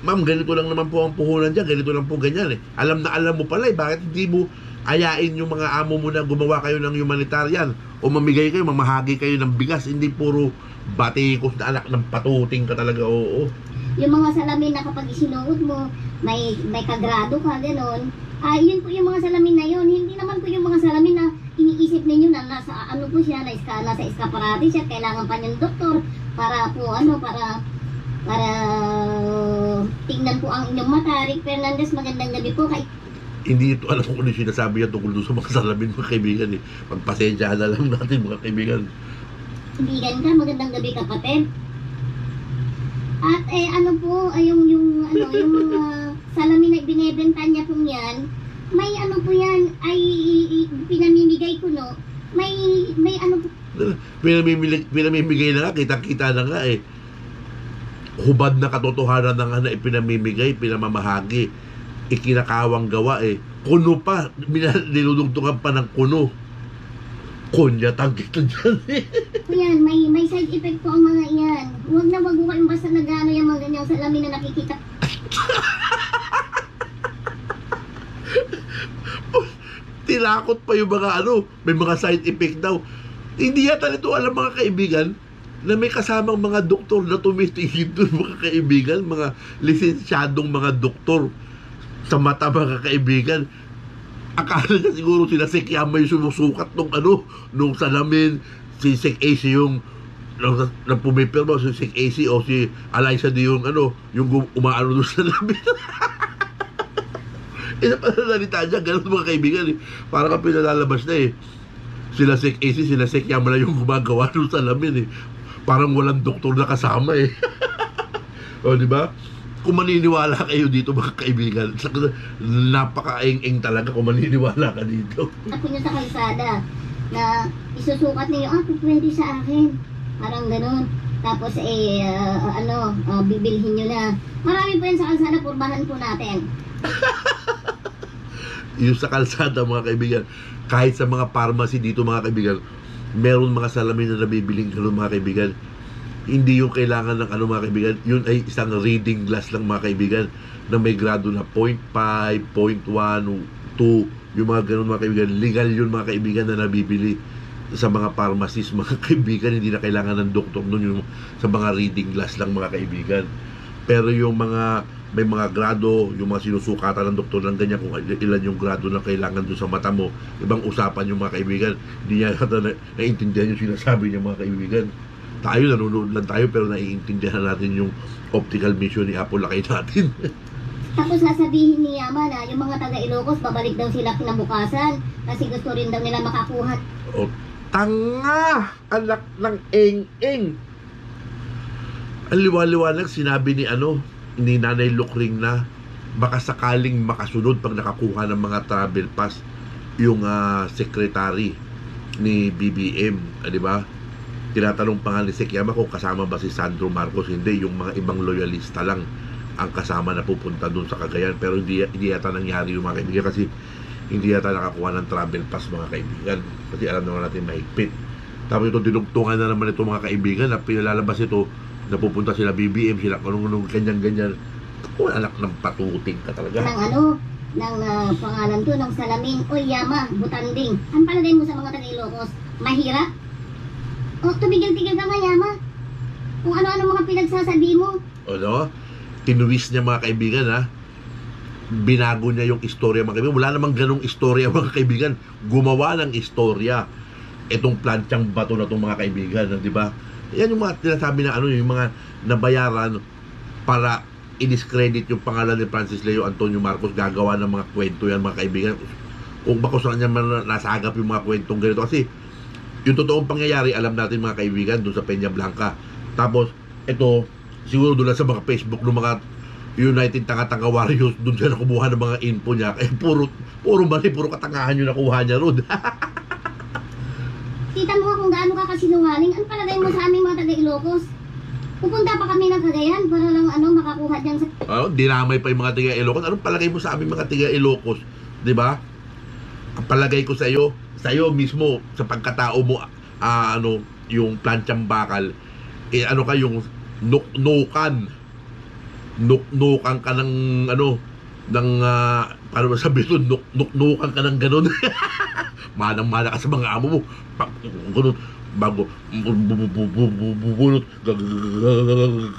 ma'am, ganito lang naman po ang puhunan dyan, ganito lang po ganyan Alam na alam mo pala bakit hindi mo ayain yung mga amo mo na gumawa kayo ng humanitarian o mamigay kayo, mamahagi kayo ng bigas, hindi puro batikos na anak ng patuting ka talaga. Yung mga salamin na kapag isinuot mo, may kagrado ka, gano'n. Yun po yung mga salamin na yun. Hindi naman po yung mga salamin na iniisip ninyo na nasa po siya, nasa eskaparate siya, kailangan pa niyang doktor para po para tingnan po ang inyong mata. Rick Fernandez, magandang gabi po. Hindi ito alam kung ano yung sinasabi niya tungkol doon sa mga salamin mga kaibigan Magpasensya na lang natin mga kaibigan. Kaibigan ka, magandang gabi kapatid. At yung mga salamin na binebenta niya po yan, may po yan, ay pinamimigay ko may po. Pinamimigay na nga, kitang-kita na nga hubad na katotohanan na nga na ipinamimigay, pinamamahagi, ikinakawang gawa kuno pa, niludugtungan pa ng kuno. Kunya, tagit na dyan Yan, may side effect po ang mga yan. Huwag na wag kayong basta nagano yung mga ganyang salamin na nakikita. Tilakot pa yung mga may mga side effect daw. Hindi yata nito alam mga kaibigan na may kasamang mga doktor na tumitingin doon mga kaibigan, mga lisensyadong mga doktor sa mata mga kaibigan. Akala niya siguro sila Sek Yama yung sumusukat nung salamin, si Sek AC yung na pumipirma, si Sek AC o si Alaysa di yung yung umaano doon sa salamin. Isa pa na nalita niya, ganun mga kaibigan para ka pinalalabas na sila Sek AC, sila Sek Yama na yung gumagawa doon sa salamin parang walang doktor na kasama di ba? Kung maniniwala kayo dito mga kaibigan, napaka-eng-eng talaga kung maniniwala ka dito. Ako nyo sa kalsada na isusukat niyo, pwede sa akin. Parang ganun. Tapos bibilhin nyo na. Marami po yan sa kalsada, purbahan po natin. Yung sa kalsada mga kaibigan, kahit sa mga pharmacy dito mga kaibigan, meron mga salamin na nabibiling ganun mga kaibigan. Hindi yung kailangan ng ano mga kaibigan, yun ay isang reading glass lang mga kaibigan na may grado na 0.5, 0.1, 2, yung mga ganun mga kaibigan. Legal yun mga kaibigan na nabibili sa mga pharmacies mga kaibigan. Hindi na kailangan ng doktor nun, yung sa mga reading glass lang mga kaibigan. Pero yung mga may mga grado, yung mga sinusukatan ng doktor ng ganyan, kung ilan yung grado na kailangan doon sa mata mo, ibang usapan yung mga kaibigan. Hindi niya naiintindihan yung sinasabi niya mga kaibigan. Tayo, nanonood lang tayo, pero naiintindihan natin yung optical mission ni Apple Lakay natin. Tapos sasabihin ni Yama na yung mga taga Ilocos, babalik daw sila kinabukasan kasi gusto rin daw nila makakuha. O, tanga! Anak ng eng-eng! Ang liwa-liwanag, sinabi ni Nanay Lukring na baka sakaling makasunod pag nakakuha ng mga travel pass yung secretary ni BBM, di ba? Tinatanong pa nga ni Sekiyama kung kasama ba si Sandro Marcos. Hindi, yung mga ibang loyalista lang ang kasama na pupunta doon sa Cagayan. Pero hindi yata nangyari yung mga kaibigan kasi hindi yata nakakuha ng travel pass mga kaibigan. Kasi alam naman natin mahigpit. Tapos ito, dinugtungan na naman ito mga kaibigan na pinalalabas ito na pupunta sila BBM, sila kanong ganyan-ganyan. Kung anak ng patuting ka talaga. Ng pangalan to, ng salamin. Oy Yama, butanding. Ang palagay mo sa mga taga Ilocos? Mahirap? O, tumigil-tigil ka nga, Yama. Kung ano-ano mga pinagsasabi mo. O, no? Tinuwis niya mga kaibigan, ha? Binago niya yung istorya mga kaibigan. Wala namang ganong istorya mga kaibigan. Gumawa ng istorya itong planchang bato na itong mga kaibigan, di ba? Yan yung mga tinasabi na yung mga nabayaran para i-discredit yung pangalan ni Francis Leo Antonio Marcos. Gagawa ng mga kwento yan mga kaibigan. Kung bako saan niya man nasagap yung mga kwentong ganito. Kasi yung totoong pangyayari, alam natin mga kaibigan, doon sa Peña Blanca. Tapos, ito, siguro doon sa mga Facebook ng mga United Tanga-Tanga Warriors, doon siya nakumuha ng mga info niya. Eh, puro mali, puro katangahan yung nakuha niya ron. Kita mo kung gaano ka kasinungaling. Ano palagay mo sa aming mga taga Ilocos? Pupunta pa kami ng Cagayan para lang makakuha dyan sa... Dinamay pa yung mga tiga Ilocos. Anong palagay mo sa aming mga tiga Ilocos? Di ba? Ang palagay ko sa iyo mismo, sa pagkatao mo, yung planchang bakal, ka yung nuknukan ka ng paano ba sabi ito, nuknukan ka ng ganun. Manang-mana ka sa mga amo mo, ganun, bago bubunot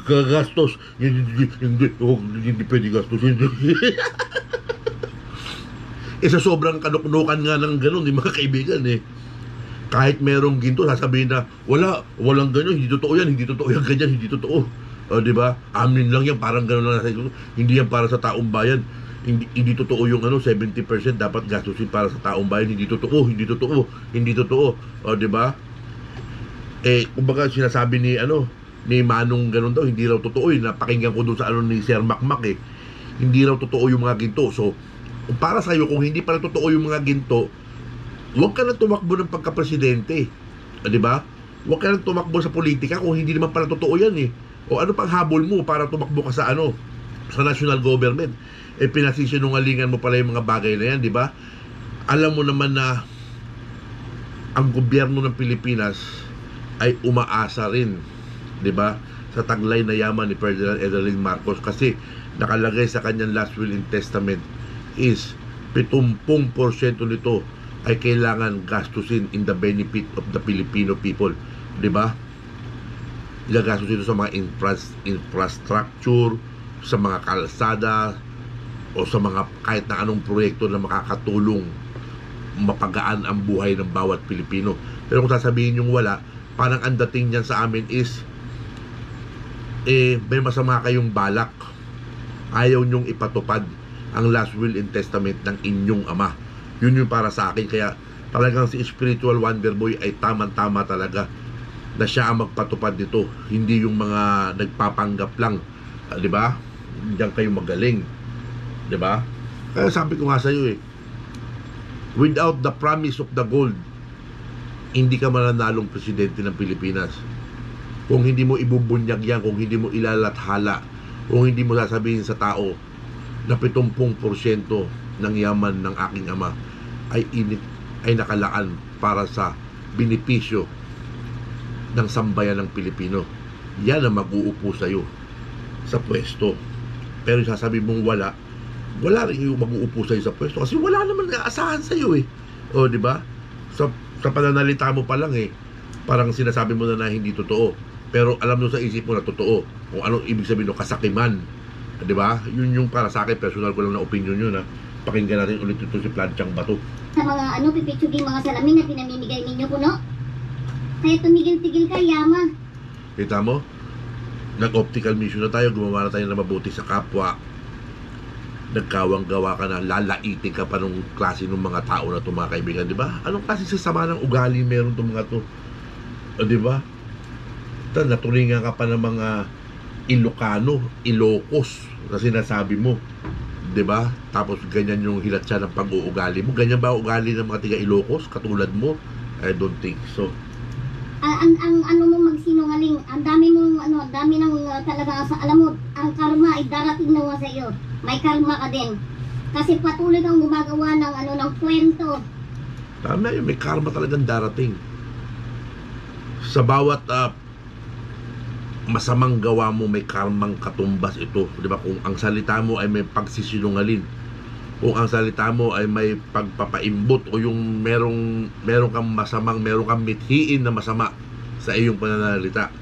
gagastos, hindi pwede gastos. Sa sobrang kanuknukan nga ng gano'n, mga kaibigan kahit merong ginto, sasabihin na walang ganyan, hindi totoo yan ganyan, hindi totoo. Di ba? Amin lang yan, parang gano'n lang nasa, hindi yan para sa taong bayan. Hindi totoo yung 70% dapat gastusin para sa taong bayan. Hindi totoo. Di ba? Kumbaga sinasabi ni Manong gano'n daw, hindi raw totoo. Napakinggan ko doon sa ni Sir Makmak hindi raw totoo yung mga ginto. So para sa iyo, kung hindi pala totoo yung mga ginto, huwag ka na tumakbo ng pagka-presidente. Di ba? Huwag ka na tumakbo sa politika kung hindi naman pala totoo yan O ano pang habol mo para tumakbo ka sa sa national government? Pinasisinungalingan mo pala yung mga bagay na yan, di ba? Alam mo naman na ang gobyerno ng Pilipinas ay umaasa rin, di ba, sa taglay na yaman ni Ferdinand Edelin Marcos, kasi nakalagay sa kanyang last will and testament is 70% nito ay kailangan gastusin in the benefit of the Filipino people, di ba? Igagastos ito sa mga infrastructure, sa mga kalsada, o sa mga kahit na anong proyekto na makakatulong mapagaan ang buhay ng bawat Pilipino. Pero kung sasabihin yung wala, parang ang dating niyan sa amin is may masama kayong balak, ayaw nyong ipatupad ang last will and testament ng inyong ama. Yun yung para sa akin. Kaya talagang si Spiritual Wonder Boy ay tamang-tama talaga na siya ang magpatupad nito, hindi yung mga nagpapanggap lang. Di ba? Diyan kayo magaling. Di ba? Kaya sabi ko nga sa iyo without the promise of the gold, hindi ka mananalong presidente ng Pilipinas. Kung hindi mo ibubunyag yan, kung hindi mo ilalathala, kung hindi mo sasabihin sa tao na 70% ng yaman ng aking ama ay nakalaan para sa benepisyo ng sambayan ng Pilipino. yan ang mag-uupo sa'yo sa pwesto. Pero sasabi mong wala rin yung mag-uupo sa'yo sa pwesto kasi wala naman aasahan sa'yo eh. O, di ba? Sa pananalita mo pa lang eh, parang sinasabi mo na hindi totoo. Pero alam mo sa isip mo na totoo. Kung anong ibig sabihin ng kasakiman. Di ba? Yun yung para sa akin, personal ko lang na opinion yun ha. Pakinggan natin ulit ito si Planchang Bato. Sa mga pipitsuging mga salamin na pinamimigay ninyo kuno. Kaya tumigil-tigil ka, Yama. Kita mo? Nag-optical mission na tayo, gumawa na tayo na mabuti sa kapwa. Nagkawang-gawa ka na, lalaitin ka pa nung klase ng mga tao na ito, mga kaibigan, di ba? Anong klase sasama ng ugali meron itong mga to? O, di ba? Naturingan ka pa ng mga Ilocano, Ilocos na sinasabi mo, di ba? Tapos ganyan yung hilatsa ng pag-uugali mo. Ganyan ba ugali ng mga tiga Ilocos katulad mo? I don't think so. Ang ano mo magsinungaling, ang dami mong dami nang talaga alam mo, ang karma ay darating na sa iyo. May karma ka din. Kasi patuloy kang gumagawa ng ng kwento. Tama yun, may karma talagang darating. Sa bawat masamang gawa mo, may karmang katumbas ito. Di ba? Kung ang salita mo ay may pagsisinungalin, kung ang salita mo ay may pagpapaimbot o yung meron kang meron kang mithiin na masama sa iyong pananalita,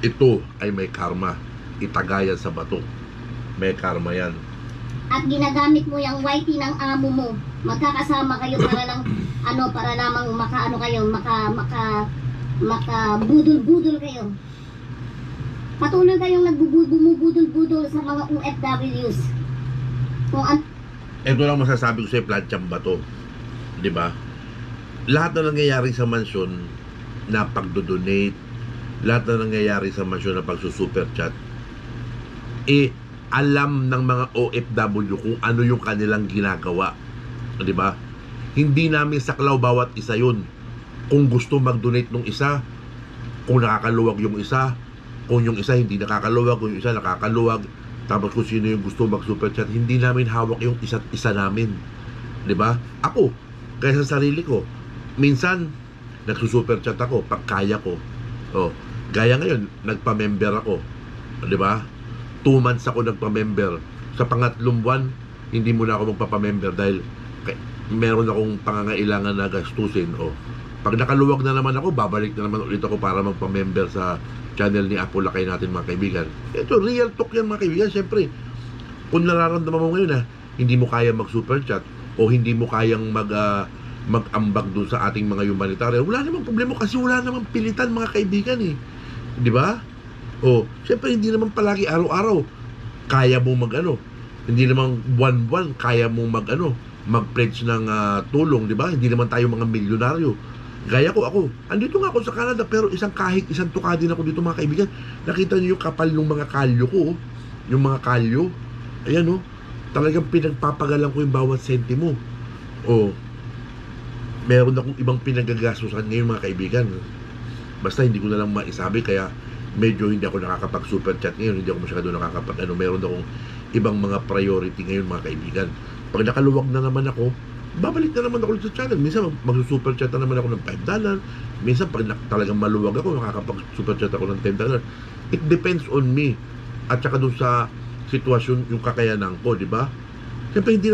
ito ay may karma. Itagayan sa bato. May karma yan. At ginagamit mo yung whitey ng amo mo. Magkakasama kayo para lang para lamang budol kayo. Patuloy kayong bumubudol-budol sa mga OFWs. Ito lang masasabi ko sa Planchang Bato, di ba? Lahat na nangyayari sa mansyon na pagdodonate, lahat na nangyayari sa mansyon na pagsusuper chat, alam ng mga OFW kung ano yung kanilang ginagawa, di ba? Hindi namin saklaw bawat isa yun. Kung gusto mag-donate nung isa, kung nakakaluwag yung isa, kung yung isa hindi nakakaluwag, kung yung isa nakakaluwag, tapos kung sino yung gusto mag-super chat, hindi namin hawak yung isa't isa namin. Di ba? Ako, kaya sa sarili ko, minsan, nagsusuper chat ako, pag kaya ko. O, gaya ngayon, nagpa-member ako. Di ba? 2 months ako nagpa-member. Sa pangatlong buwan, hindi muna ako magpapa-member dahil meron akong pangangailangan na gastusin. O, pag nakaluwag na naman ako, babalik na naman ulit ako para magpa-member sa channel ni Apo Lakay natin, mga kaibigan. Ito, real talk yan, mga kaibigan. Siyempre, kung nararamdaman mo ngayon hindi mo kaya mag-super chat o hindi mo kayang mag-ambag dun sa ating mga humanitarian, wala namang problema kasi wala namang pilitan, mga kaibigan eh. Di ba? O, siyempre, hindi naman palagi araw-araw kaya mo hindi naman buwan-buwan kaya mo mag-pledge ng tulong, di ba? Hindi naman tayo mga milyonaryo. Gaya ko, andito nga ako sa Canada, pero isang tuka din ako dito, mga kaibigan. Nakita niyo yung kapal ng mga kalyo ko, yung mga kalyo. Ayan, talagang pinagpapagalan ko yung bawat sentimo. Meron akong ibang pinagagastusan ngayon, mga kaibigan. Basta hindi ko na lang maisabi, kaya medyo hindi ako nakakapag-super chat ngayon, hindi ako masyado meron akong ibang mga priority ngayon, mga kaibigan. Pag nakaluwag na naman ako, babalik na naman ako sa channel. Minsan mag-super chat na naman ako ng $5. Minsan pag talagang maluwag ako, makakapag-super chat ako ng $10. It depends on me. At saka dun sa sitwasyon, yung kakayanan ko, di ba? Siyempre hindi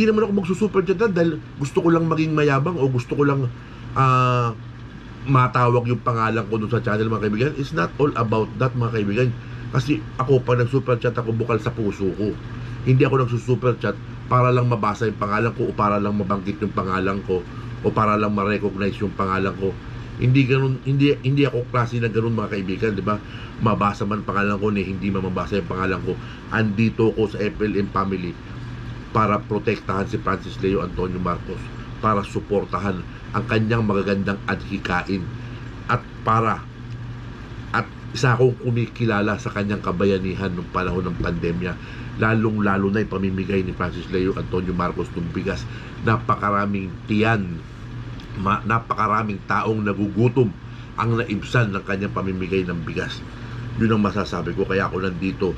naman ako mag-super chat dahil gusto ko lang maging mayabang o gusto ko lang matawag yung pangalan ko dun sa channel, mga kaibigan. It's not all about that, mga kaibigan. Kasi ako, pag nag-super chat ako, bukal sa puso ko. Hindi ako nagsusuper chat para lang mabasa yung pangalan ko o para lang mabanggit yung pangalan ko o para lang ma-recognize yung pangalan ko. Hindi ganoon, hindi ako klase na ganoon, mga kaibigan, di ba? Mabasa man pangalan ko hindi mabasa yung pangalan ko. Andito ko sa FLM family para protektahan si Francis Leo Antonio Marcos, para suportahan ang kanyang magagandang adhikain at isa akong kumikilala sa kanyang kabayanihan nung panahon ng pandemya, lalong-lalo na yung pamimigay ni Francis Leo Antonio Marcos ng bigas. Napakaraming tiyan, napakaraming taong nagugutom ang naibsan ng kanyang pamimigay ng bigas. Yun ang masasabi ko, kaya ako nandito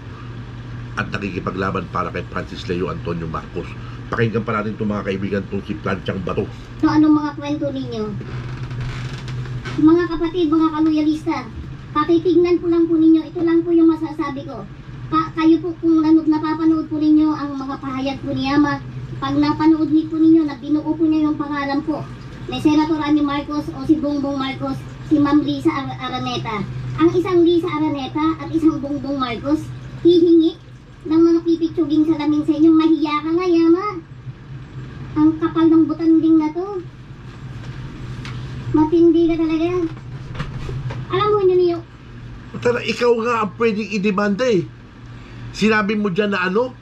at nakikipaglaban para kay Francis Leo Antonio Marcos. Pakinggan pa natin itong, mga kaibigan, itong si Planchang Bato. So, anong mga kwento ninyo? Mga kapatid, mga kaluyalista, Pakitignan po lang po ninyo, ito lang po yung masasabi ko. Kayo po kung napapanood po ninyo ang mga pahayag po ni Yama, pag napanood po ninyo na binuo po niya yung pangalan po ni Senator Amy Marcos o si Bongbong Marcos, si Ma'am Lisa Araneta. Ang isang Lisa Araneta at isang Bongbong Marcos, hihingi ng mga pipitsuging salamin sa inyo. Mahiya ka nga, Yama. Ang kapal ng butanding na to. Matindi ka talaga. Alam mo niyo, Tara, ikaw nga ang pwedeng idemanda eh. Sinabi mo dyan na ano?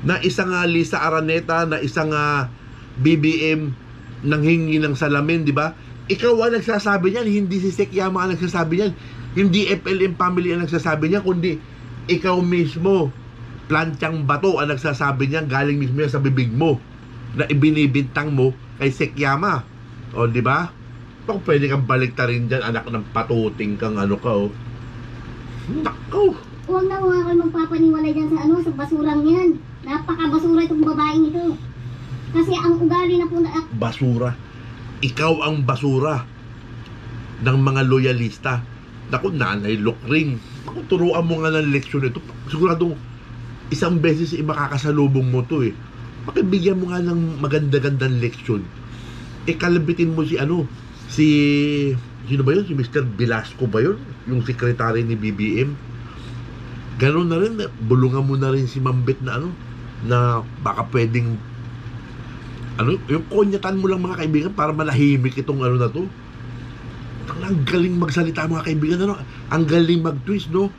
Na isang Lisa Araneta, na isang BBM nanghingi ng salamin, di ba? Ikaw ang nagsasabi niyan, hindi si Sek Yama ang nagsasabi niyan. Hindi FLM family ang nagsasabi niyan, kundi ikaw mismo, Planchang Bato ang nagsasabi niyan, galing mismo yan sa bibig mo, na ibinibintang mo kay Sek Yama. O, di ba? Baka pwede kang baliktarin dyan, anak ng patuting kang ano ka, oh. Nako! huwag na kayo magpapaniwala dyan sa basurang yan. Napakabasura itong babaeng ito. Kasi ang ugali na po na... Basura. Ikaw ang basura ng mga loyalista. Naku, Nanay Lokring. Naku, turuan mo nga ng leksyon ito. Siguradong isang beses makakasalubong mo to eh. Pakibigyan mo nga ng maganda-gandang leksyon. Kalabitin mo sino ba yun? Si Mr. Velasco ba yun? Yung sekretary ni BBM. Ganon na rin, bulungan mo na rin si Mambet na na baka pwedeng yung konyatan mo lang mga kaibigan para malahimik itong na to. Ang galing magsalita mga kaibigan, ang galing mag-twist, no?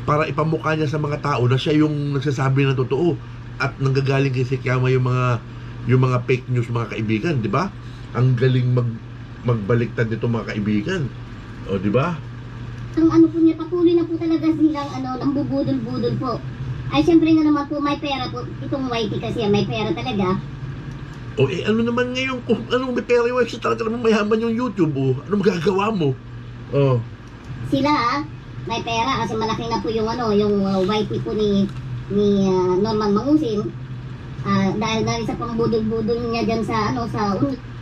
Para ipamukha niya sa mga tao na siya yung nagsasabi ng totoo at nanggagaling kay Sek Yama yung mga fake news mga kaibigan, di ba? Ang galing magbaliktad nito mga kaibigan. O, di ba? Ang po niya, patuloy na po talaga silang nambubudol-budol po. Ay, syempre nga naman po, may pera po. Itong YT kasi, may pera talaga. O, ano naman ngayon, kung anong may pera yung YT, talaga naman mayaman yung YouTube, o. Ano magagawa mo? O. Sila, may pera kasi malaki na po yung YT po ni Norman Mangusin. Dahil sa pambudol-budol niya dyan sa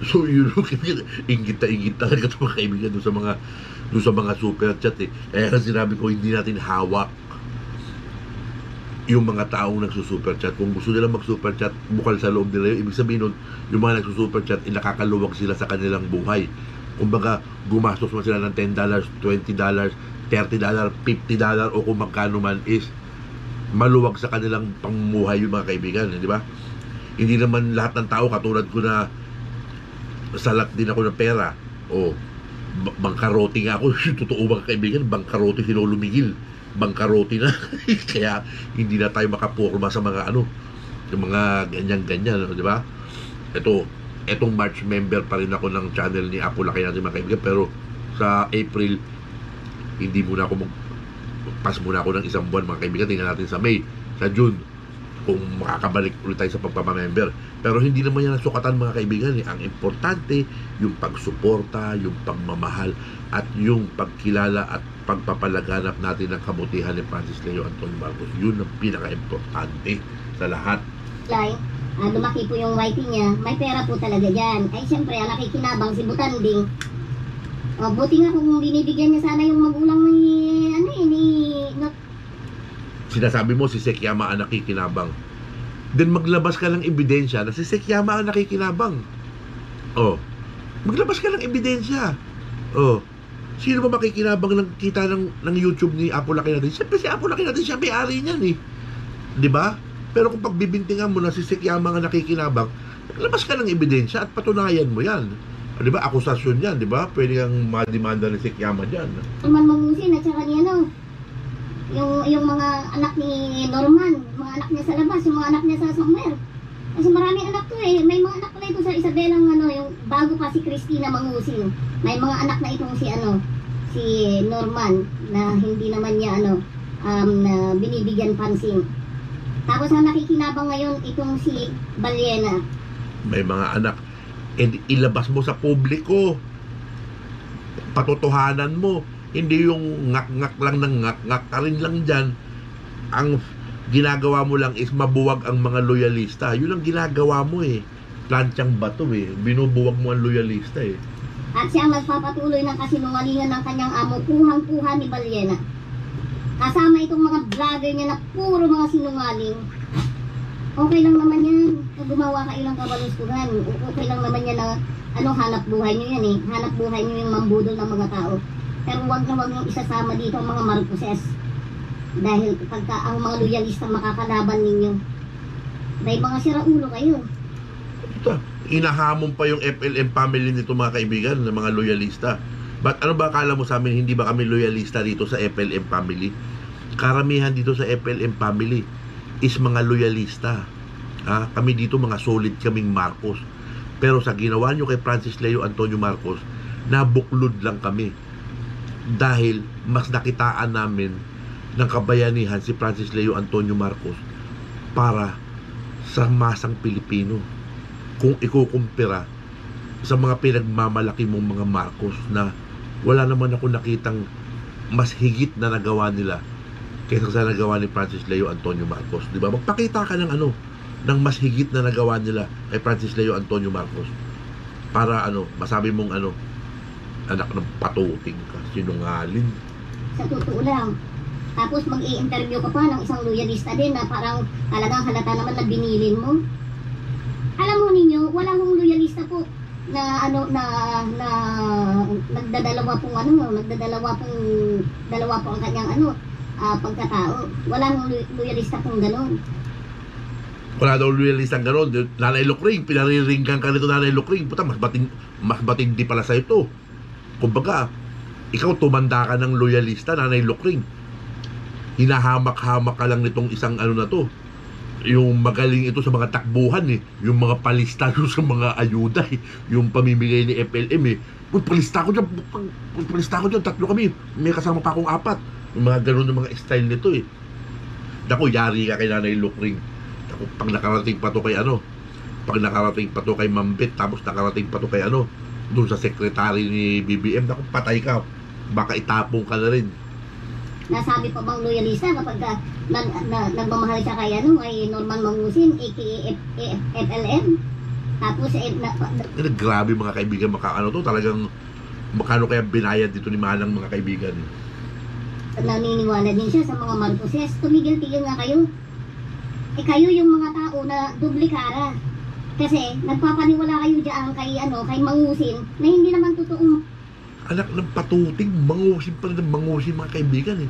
So, yun, ingit talaga ito mga kaibigan doon sa mga super chat eh. Kaya sinabi ko, hindi natin hawak yung mga taong nagsusuper chat. Kung gusto nila mag-super chat, bukal sa loob nila yun. Ibig sabihin nun, yung mga nagsusuper chat, nakakaluwag sila sa kanilang buhay. Kumbaga, gumastos man sila ng $10, $20, $30, $50 o kung magkano man is maluwag sa kanilang pamumuhay yung mga kaibigan, di ba? Hindi naman lahat ng tao katulad ko na salat din ako ng pera o bangkarote nga ako. Totoo mga kaibigan, bangkarote si Lolo Miguel, bangkarote na. Kaya hindi na tayo makapurma sa mga yung mga ganyan-ganyan, di ba? Etong March member pa rin ako ng channel ni Apo Laki natin mga kaibigan, pero sa April hindi muna ako pass muna ako ng isang buwan mga kaibigan. Tingnan natin sa May, sa June kung makakabalik ulit tayo sa pagpapamember. Pero hindi naman yan nasukatan mga kaibigan eh. Ang importante yung pagsuporta, yung pagmamahal at yung pagkilala at pagpapalaganap natin ng kabutihan ni Francis Leo Antonio Marcos. Yun ang pinaka-importante sa lahat. Lumaki po yung YT niya, may pera po talaga dyan. Ay siyempre, ang nakikinabang si Butanding. Buti nga kung binibigyan niya sana yung magulang Sinasabi mo si Sek Yama ang nakikinabang. Then maglabas ka ng ebidensya na si Sek Yama ang nakikinabang. Maglabas ka ng ebidensya. Sino ba makikinabang ng kita ng YouTube ni Apo Laki natin? Siyempre si Apo Laki natin, siya may-ari niyan eh. Di ba? Pero kung pagbibintingan mo na si Sek Yama ang nakikinabang, maglabas ka ng ebidensya at patunayan mo yan. Di ba? Akusasyon yan, di ba? Pwede kang madimanda ni Sek Yama dyan. Norman Mangusin at saka niya yung mga anak ni Norman, mga anak niya sa labas, yung mga anak niya sa somewhere. Kasi maraming anak to eh. May mga anak pala ito sa Isabelang yung bago pa si Christina Mangusin. May mga anak na itong si Norman na hindi naman niya na binibigyan pansin. Tapos ang nakikinabang ngayon itong si Baliena. May mga anak. Ilabas mo sa publiko. Patotohanan mo. Hindi yung ngak-ngak lang ng ngak-ngak ka rin lang dyan. Ang ginagawa mo lang is mabuwag ang mga loyalista. Yun ang ginagawa mo eh. Planchang Bato eh. Binubuwag mo ang loyalista eh. At siya ang nagpapatuloy ng kasinungalingan ng kanyang amo, kuhang-kuha ni Balyena. Kasama itong mga vlogger niya na puro mga sinungaling. Okay lang naman yan. Kung gumawa kayo ng kabalustugan, okay lang naman yan na hanap buhay nyo yan eh. Hanap buhay nyo yung mambudol ng mga tao. Pero huwag na huwag nyo isasama dito ang mga Marcoses. Dahil pagka ang mga loyalista makakalaban ninyo, dahil mga siraulo kayo. Ito, inahamon pa yung FLM family nito mga kaibigan, ng mga loyalista. But ano ba akala mo sa amin, hindi ba kami loyalista dito sa FLM family? Karamihan dito sa FLM family is mga loyalista. Kami dito mga solid kaming Marcos. Pero sa ginawa nyo kay Francis Leo Antonio Marcos, nabuklod lang kami. Dahil mas nakitaan namin ng kabayanihan si Francis Leo Antonio Marcos para sa masang Pilipino. Kung ikukumpira sa mga pinagmamalaki mong mga Marcos na wala naman ako nakitang mas higit na nagawa nila kaysa sa nagawa ni Francis Leo Antonio Marcos. Di ba? Magpakita ka ng ng mas higit na nagawa nila kay Francis Leo Antonio Marcos para masabi mong anak ng patuting ka, sinungaling. Sa totoo lang. Tapos mag-i-interview ka pa ng isang loyalista din na parang talagang halata naman na binilin mo. Alam mo ninyo, wala hong loyalista po na nagdadalawa pong dalawa po ang kanyang pagkatao. Wala hong loyalista pong gano'n. Wala daw loyalista gano'n. Nanay Lukring, pinariringgan ka nito Nanay Lukring. Puta, mas batindi pala sa ito. Kumbaga, ikaw tumanda ka ng loyalista, Nanay Lukring. Hinahamak-hamak ka lang nitong isang na to. Yung magaling ito sa mga takbuhan yung mga palista sa mga ayuda yung pamimigay ni FLM palista ko dyan, tatlo kami, may kasama pa akong 4, yung mga ganun ng mga style nito Naku, yari ka kay Nanay Lukring. Naku, pag nakarating pa to kay Mambet, tapos nakarating pa to kay doon sa secretary ni BBM, naku, patay ka, baka itapong ka na rin. Nasabi pa bang loyalista kapag nagmamahal siya kay Norman Mangusin aka FLM? Tapos grabe mga kaibigan, talagang makano kaya binayad dito ni Manang mga kaibigan. Naniniwala din siya sa mga Marcoses. Tumigil-tigil nga kayo. Kayo yung mga tao na dublikara. Kasi nagpapaniwala kayo diyan kay Mangusin na hindi naman totoong anak ng patuting, mangusin pa rin mangusin mga kaibigan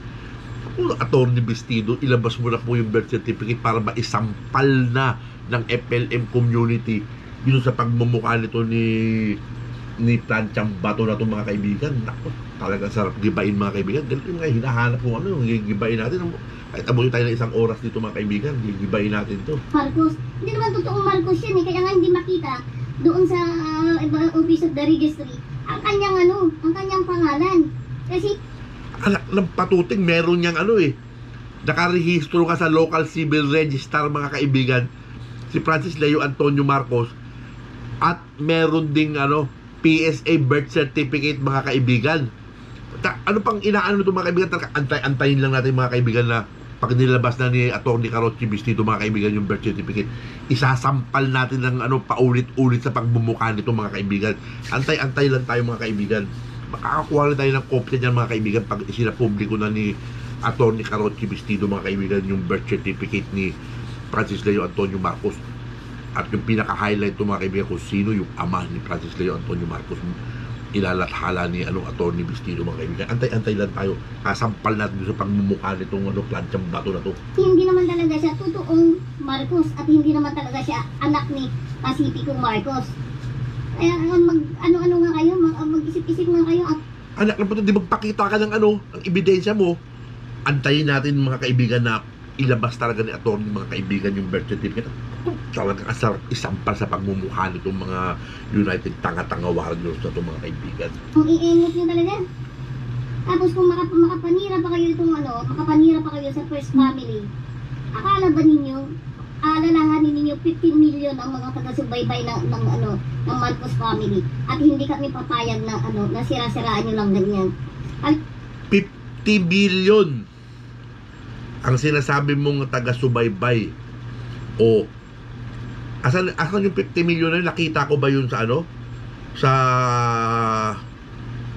Attorney Vestido, ilabas mo na po yung birth certificate para maisampal na ng FLM community yun sa pagmumukha nito ni Planchang Bato na itong mga kaibigan. Naku, talagang sarap gibain mga kaibigan. Ganito yung mga hinahanap ko yung gibain natin. Kahit abunin tayo ng 1 oras dito mga kaibigan, gibain natin to. Marcos, hindi naman totoong Marcos yan kaya nga hindi makita doon sa Office of the Registry ang kanyang pangalan. Kasi anak ng patuting, meron niyang nakarehistro ka sa local civil register mga kaibigan si Francis Leo Antonio Marcos at meron ding PSA birth certificate mga kaibigan. Ano pang inaano ito mga kaibigan? Antayin lang natin mga kaibigan na pag nilabas na ni Atty. Carocci Vestido mga kaibigan yung birth certificate, isasampal natin ng paulit-ulit sa pagmumukha nito mga kaibigan. Antay lang tayo mga kaibigan. Makakakuha rin tayo ng kopya niyan mga kaibigan pag isinapubliko na ni Atty. Carocci Vestido mga kaibigan yung birth certificate ni Francis Leo Antonio Marcos. At yung pinaka-highlight ito mga kaibigan kung sino yung ama ni Francis Leo Antonio Marcos, ilalathala ni Atty. Vestido mga kaibigan. Antay lang tayo. Kasampal natin sa pagmumukha nitong Planchang Bato na to. Hindi naman talaga siya totoong Marcos at hindi naman talaga siya anak ni Pacifico Marcos. Kaya ano nga kayo, mag-isip-isip nga kayo. Anak na po, di magpakita ka ng ang ebidensya mo. Antayin natin mga kaibigan na ilabas talaga ni attorney mga kaibigan yung birth certificate. Talagang asar isampal sa pagmumukha nitong mga United Tanga-Tanga Warriors na itong mga kaibigan. Kung iingot nyo talaga. Tapos kung makapanira pa kayo makapanira pa kayo sa First Family, akala ba ninyo, alalahanin ninyo 15 million ang mga taga-subaybay ng Marcos family at hindi kami papayag na na sira-siraan nyo lang ganyan. 50 billion ang sinasabi mong taga-subaybay. O asan yung 50 million na nakita ko ba yun sa sa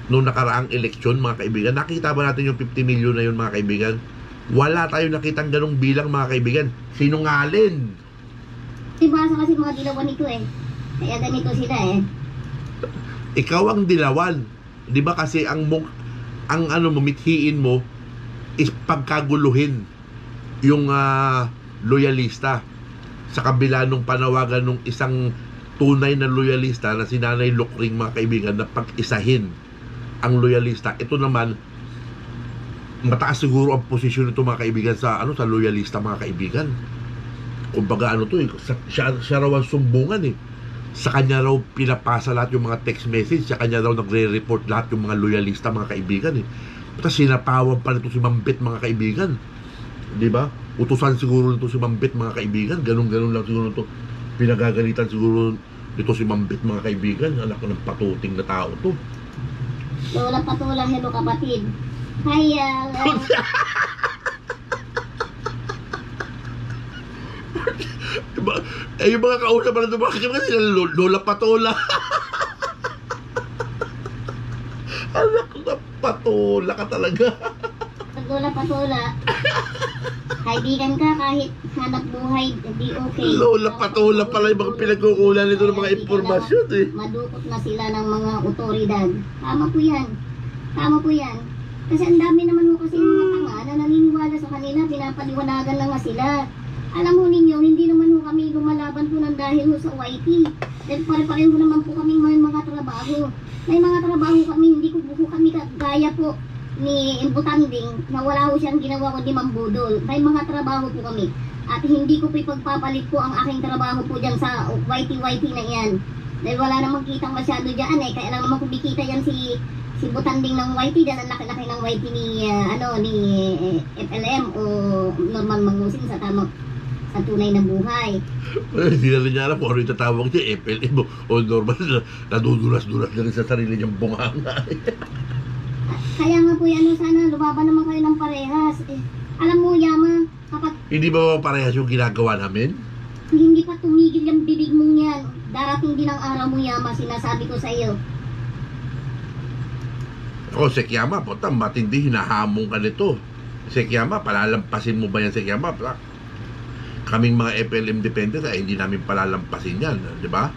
nung nakaraang eleksyon, mga kaibigan. Nakita ba natin yung 50 million na yun, mga kaibigan? Wala tayong nakitang ganong bilang, mga kaibigan. Sinungaling. Basa kasi mga dilawan nito eh. Kaya ganito sila eh. Ikaw ang dilawan. 'Di ba kasi ang ano mo, mithiin mo is pagkaguluhin yung loyalista sa kabila nung panawagan nung isang tunay na loyalista na si Nanay Lukring, mga kaibigan, na pag-isahin ang loyalista. Ito naman, mataas siguro ang posisyon nito, mga kaibigan, sa sa loyalista, mga kaibigan. Kumbaga siya raw ang sumbungan eh. Sa kanya raw pinapasa lahat yung mga text message, sa kanya raw nagre-report lahat yung mga loyalista, mga kaibigan eh. Tapos sinapawan pa nito si Mambit, mga kaibigan. Di ba? Utusan siguro nito si Mambit, mga kaibigan. Ganun-ganun lang siguro nito. Pinagagalitan siguro nito si Mambit, mga kaibigan. Anak ko ng patuting na tao to. Lola Patula, hello kapatid. Hi, diba? Yung mga kausap na tumakit kasi Lola Patola. Anak na patola ka talaga. Lola Patula, kaibigan ka kahit hanap buhay, di okay. Lola Patola pala yung mga pinagkukulan nito ng mga impormasyon eh. Madukot na sila ng mga otoridad. Tama po yan. Tama po yan. Kasi ang dami naman mo kasi mga tanga na naniniwala sa kanila, pinapaliwanagan lang nga sila. Alam mo ninyo, hindi naman ho kami lumalaban po ng dahil ho sa YT. Dahil pare-pareho naman po kami mga trabaho. May mga trabaho kami, hindi ko po kami gaya po ni Imbutanding na wala ho siyang ginawa kundi mambudol. May mga trabaho po kami. At hindi ko po ipagpapalit po ang aking trabaho po dyan sa YT na yan. Dahil wala namang kitang masyado dyan eh. Kaya lang naman kumikita yan si Butanding ng YT dyan. Ang laki-laki ng YT ni FLM o Norman Mangusin sa tunay na buhay. Hindi na rin niya alam kung ano yung tatawag niya, FLM o Norman, nadudulas-dulas na rin sa sarili niyang bunganga. Kaya nga po yan, sana lumaban naman kayo ng parehas. Alam mo, Yama, kapag Hindi ba parehas yung ginagawa namin? hindi pa tumigil yung bibig mong yan, darating din ang araw mo, Yama, sinasabi ko sa iyo. Ako, Sekyama, puta, matindi, hinahamong ka nito. Sekyama, palalampasin mo ba yan, Sekyama? Kaming mga FLM dependent, hindi namin palalampasin yan, di ba?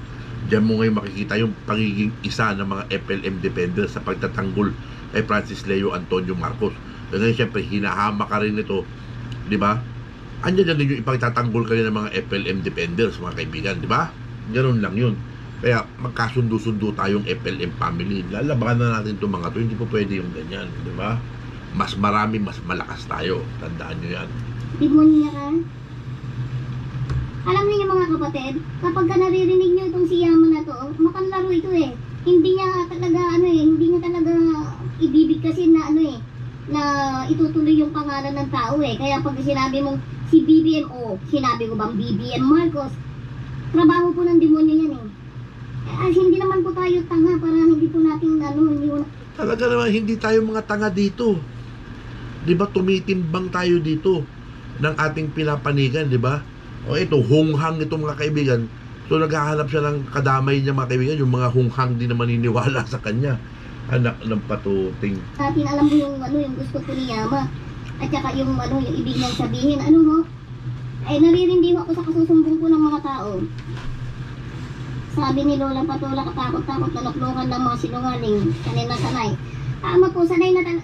Diyan mo ngayon makikita yung pagiging isa ng mga FLM dependent sa pagtatanggol kay Francis Leo Antonio Marcos. Ngayon, siyempre, hinahama ka rin ito, di ba? Andiyan na din yung ipagtatanggol ka rin ng mga FLM defenders, mga kaibigan, di ba? Ganun lang yun. Kaya magkasundo-sundo tayong FLM family. Lalabanan na natin itong mga to. Hindi po pwede yung ganyan, di ba? Mas marami, mas malakas tayo. Tandaan nyo yan. Demonya ka? Alam niyo mga kapatid, kapag ka naririnig niyo itong si Yama na to, makanlaro ito eh. Hindi niya talaga hindi niya talaga ibibigkasin na na itutuloy yung pangalan ng tao eh. Kaya pag sinabi mong si BBM, sinabi ko bang BBM Marcos, trabaho po ng demonyo yan eh. Hindi naman po tayo tanga para hindi po natin Talaga naman, hindi tayo mga tanga dito. Di ba tumitimbang tayo dito ng ating pinapanigan, di ba? O ito, hunghang ito mga kaibigan. So naghahanap siya ng kadamay niya, mga kaibigan, yung mga hunghang din na maniniwala sa kanya. Anak ng patuting. Atin alam mo yung gusto ko ni Yama. At saka yung ibig niyang sabihin, naririndi ako sa kasusumbong ko ng mga tao. Sabi ni Lola Patula, katakot-takot na nuklukan ng mga sinungaling. Sanay na sanay. Tama po, sanay na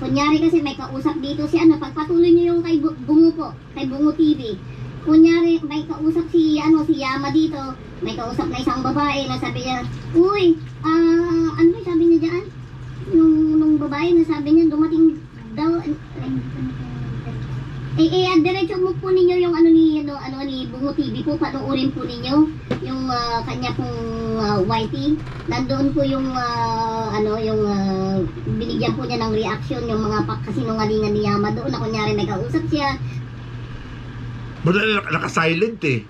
kunyari kasi may kausap dito si pagpatuloy niyo yung kay Bungo po, kay Bungo TV. Kunyari may kausap si Yama dito, may kausap na isang babae na sabi niya, uy, sabi niya dyan? Nung babae na sabi niya, dumating daw, diretso mo po ninyo yung ni Bungo TV po, panoorin po ninyo yung kanya pong YT. Nandoon po yung binigyan po niya ng reaction yung mga kasinungalingan ni Yama doon na kunyari may kausap siya. Naka-silent eh.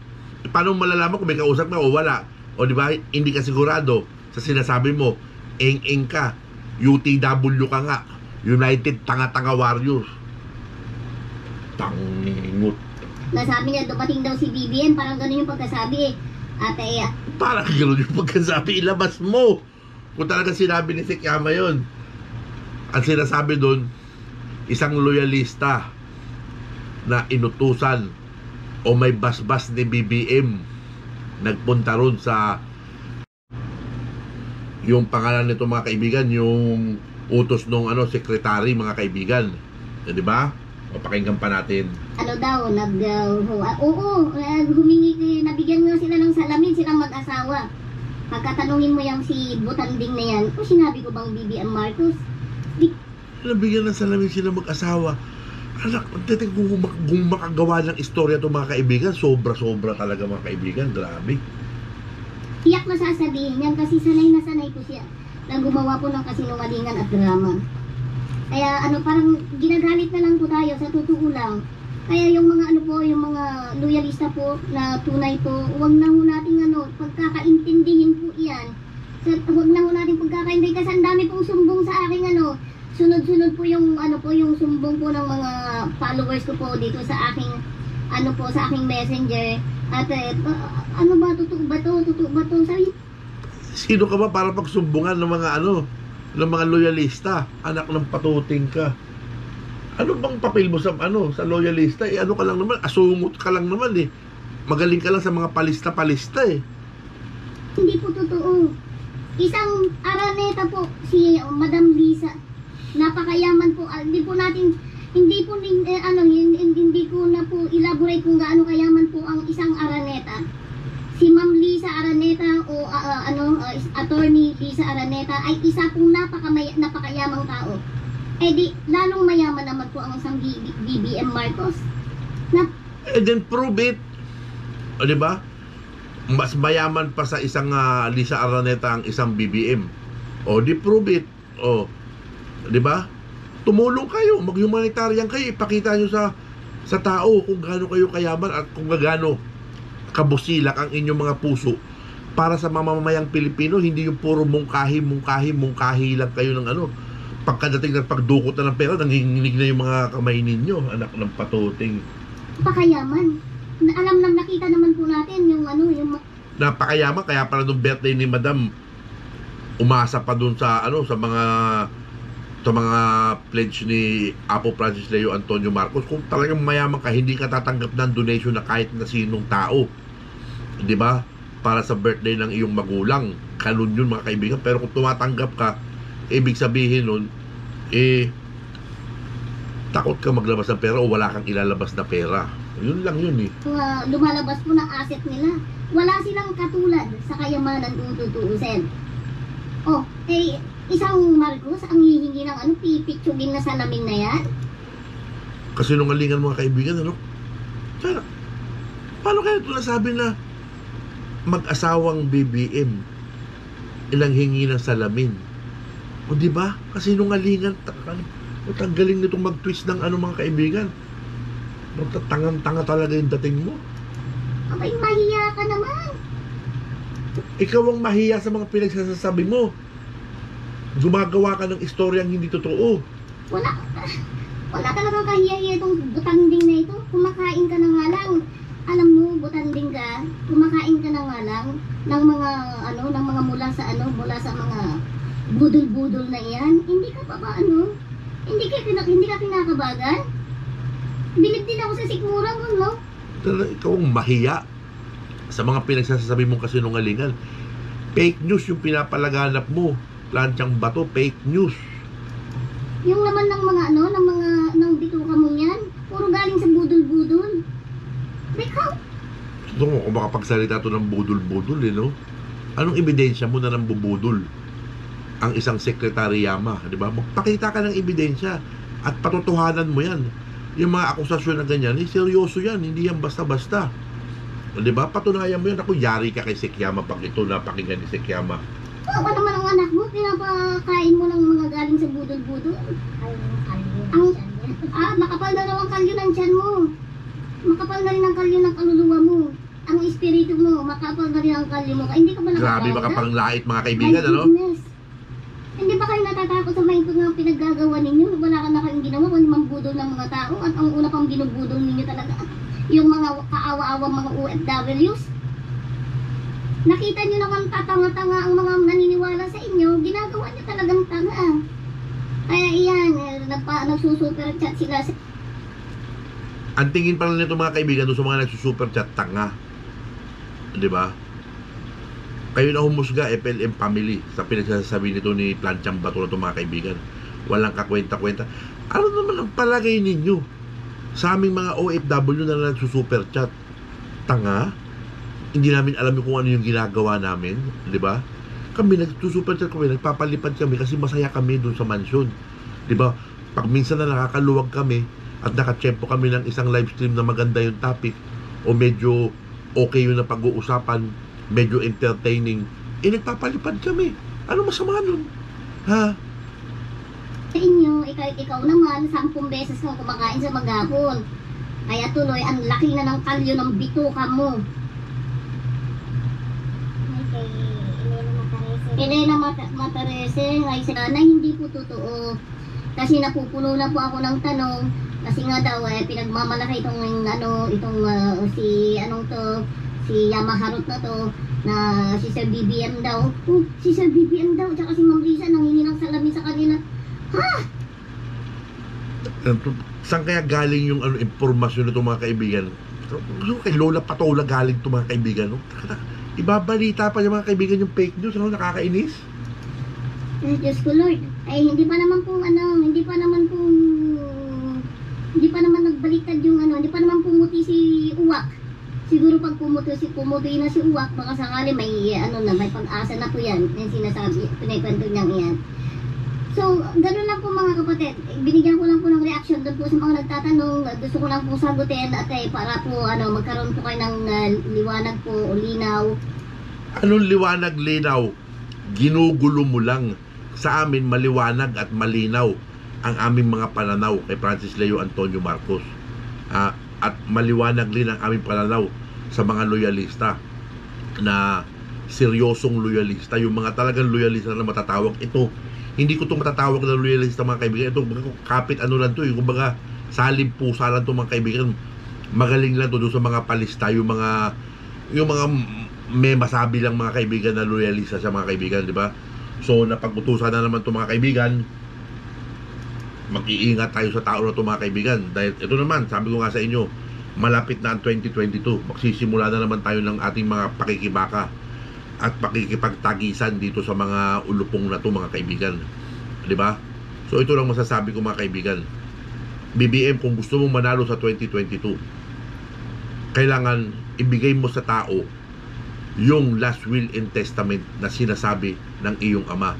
Paano malalaman kung may kausap na o wala? O di ba, hindi ka sigurado sa sinasabi mo, eng ka, UTW ka nga, United Tanga-Tanga Warriors. Tangingot. Nasabi niya, dumating daw si BBM, parang gano'n yung pagkasabi eh. Ate, Parang gano'n yung pagkasabi, ilabas mo. Kung talaga sinabi ni Sekiyama yun. Ang sinasabi doon, isang loyalista na inutusan o may basbas ni BBM nagpunta ron sa yung pangalan nito mga kaibigan, yung utos nung sekretary mga kaibigan. Di ba? O pakinggan pa natin. ano daw, humingi, nabigyan nga sila ng salamin, silang mag-asawa. Pagkatanungin mo yung si Butanding na yan, o sinabi ko bang BBM Marcos? Nabigyan ng salamin sila mag-asawa. Anak, kung makagawa ng istorya to mga kaibigan, sobra-sobra talaga mga kaibigan. Grabe. Tiyak na sasabihin yan kasi sanay na sanay po siya na gumawa po ng kasinungalingan at drama. Kaya parang ginagalit na lang po tayo sa totoo lang. Kaya yung mga yung mga loyalista po na tunay po, huwag na ho nating pagkakaintindihin po iyan. Huwag na ho nating pagkakaintindihin kasi ang dami pong sumbong sa aking sunod-sunod po yung yung sumbong po ng mga followers ko po dito sa aking sa aking messenger. At totoo ba to? Sabi, Sino ka ba para pagsumbungan ng mga ng mga loyalista? Anak ng patuting ka. Ano bang papel mo sa sa loyalista? Ano ka lang naman, asungot ka lang naman eh. Magaling ka lang sa mga palista-palista eh. hindi po totoo. Isang Araneta po si Madam Lisa. Napakayaman po. Hindi po na po elaborate kung gaano kayaman po ang isang Araneta. Si Ma'am Lisa Araneta o attorney Lisa Araneta ay isa pong napakayamang tao. Di lalong mayaman naman po ang isang BBM Marcos. Then prove it. O diba? Mas mayaman pa sa isang Lisa Araneta ang isang BBM. O di prove it. O diba? Tumulong kayo, mag-humanitarian kayo, ipakita nyo sa tao kung gaano kayo kayaman at kung gaano kabusilak ang inyong mga puso para sa mamamayang Pilipino. Hindi yung puro mungkahi lang kayo ng pagkadating ng pagdukot na ng pera, nanginginig na yung mga kamay ninyo, anak ng patuting. Napakayaman. Nakita naman po natin yung napakayaman, kaya pala nung birthday ni Madam, umasa pa dun sa mga pledge ni Apo Francis Leo Antonio Marcos. Kung talagang mayaman ka, hindi ka tatanggap ng donation na kahit na sinong tao, di ba? Para sa birthday ng iyong magulang, kanun yun mga kaibigan. Pero kung tumatanggap ka, ibig sabihin nun, takot ka maglabas ng pera o wala kang ilalabas na pera. Yun lang yun eh. Lumalabas po ng asset nila. Wala silang katulad sa kayamanan kung tutuusin. Isang Marcos ang hihingi ng pipitsugin na salamin na yan. Kasi nung alingan mga kaibigan, sana, paano kaya ito nasabi na mag-asawang BBM ilang hingi ng salamin? O diba? Kasi nung alingan, ang galing nitong mag-twist ng mga kaibigan. Tangang-tanga talaga yung dating mo. Abay, mahiya ka naman. Ikaw ang mahiya sa mga pinagsasabi mo. Gumagawa ka ng istoryang hindi totoo. Wala talagang kahiya-hiya itong butanding na ito. Kumakain ka na nga lang. Alam mo, butanding ka, kumakain ka na nga lang ng mga mula sa mga budol-budol na iyan. Hindi ka pa ba Hindi ka kinakabagan? Bilib din ako sa sikmura mo, no? Ikaw ang mahiya sa mga pinagsasabi mong kasinungalingan. Fake news yung pinapalaganap mo. Planchang bato, fake news. Yung naman ng bituka mo yan, puro galing sa budol-budol. Ikaw? Ito kung makapagsalita to ng budol-budol, no? Anong ebidensya mo na ng bubudol ang isang Secretary Yama, di ba? Magpakita ka ng ebidensya at patotohanan mo yan. Yung mga akusasyon na ganyan, seryoso yan, hindi yan basta-basta. Di ba? Patunayan mo yan. Ako, yari ka kay Sekiyama pag ito napakinggan ni Sekiyama. Ano naman ang anak mo? Pinapakain mo ng mga galing sa budol-budol. Makapal na raw ang kalyo ng tiyan mo. Makapal na rin ang kalyo ng kaluluwa mo. Ang espiritu mo, makapal na rin ang kalyo mo. Hindi ka ba nakapal? Grabe makapanglait mga kaibigan, Hindi ba kayo natatakot sa mga pinaggagawa ninyo? Wala ka na kayong ginawa kundi mambudol ng mga tao. At ang una pang binubudol ninyo talaga, yung mga kaawa-awa mga OFWs. Nakita nyo naman tatanga-tanga ang mga naniniwala sa inyo, ginagawa nyo talagang tanga. Kaya iyan, nagsusuper chat sila. Ang tingin pala nito mga kaibigan doon sa mga nagsusuper chat, tanga. Di ba? Kayo na humusga, FLM family, sa pinagsasabi nito ni Planchang Bato na ito mga kaibigan. Walang kakwenta-kwenta. Ano naman ang palagay ninyo sa aming mga OFW na nagsusuper chat? Tanga? Hindi namin alam kung ano yung ginagawa namin, di ba? Kami nagsusuper chat kami, nagpapalipad kami kasi masaya kami doon sa mansion. Di ba? Pag minsan na nakakaluwag kami at nakatsyempo kami ng isang live stream na maganda yung topic o medyo okay yun na pag-uusapan, medyo entertaining, nagpapalipad kami. Ano masama nun? Ha? Sa inyo, ikaw naman, 10 beses kang kumakain sa maghapon. Kaya tuloy, ang laki na ng kalyo ng bituka mo. Elena Matarese, ay sana hindi po totoo. Kasi napupuno na po ako ng tanong. Kasi nga daw, pinagmamalaki itong si Yamaharot na to, na si Sir BBM daw. Si Sir BBM daw, tsaka si Ma'am Lisa nanghingi ng salamin sa kanila. Ha? Saan kaya galing yung impormasyon nito mga kaibigan? Kay Lola Patola galing ito mga kaibigan, no? Ibabalita pa yung mga kaibigan yung fake news, ano? Nakakainis. Diyos ko Lord, hindi pa naman nagbaliktad yung hindi pa naman pumuti si Uwak. Siguro pag pumuti na si Uwak, baka sakali may may pag-asa na po yan, yung sinasabi, pinakwento niyang iyan. So, gano'n lang po mga kapatid. Binigyan ko lang po ng reaction doon po sa mga nagtatanong. Gusto ko lang po sagutin at para po magkaroon po kayo ng liwanag po o linaw. Anong liwanag, linaw? Ginugulo mo lang. Sa amin, maliwanag at malinaw ang aming mga pananaw kay Francis Leo Antonio Marcos. At maliwanag din ang aming pananaw sa mga loyalista na seryosong loyalista. Yung mga talagang loyalista na matatawag. Ito, hindi ko itong matatawag na loyalista mga kaibigan. Ito, kapit lang to. Yung kumbaga, salib pusa lang to mga kaibigan. Magaling lang to doon sa mga palista. Yung mga may masabi lang mga kaibigan na loyalista sa mga kaibigan, di ba? So, napag-utusan na naman to mga kaibigan. Mag-iingat tayo sa tao na to mga kaibigan. Dahil ito naman, sabi ko nga sa inyo, malapit na ang 2022. Magsisimula na naman tayo ng ating mga pakikibaka at pakikipagtagisan dito sa mga ulupong na to mga kaibigan, di ba? So ito lang masasabi ko mga kaibigan. BBM, kung gusto mong manalo sa 2022, kailangan ibigay mo sa tao yung last will and testament na sinasabi ng iyong ama,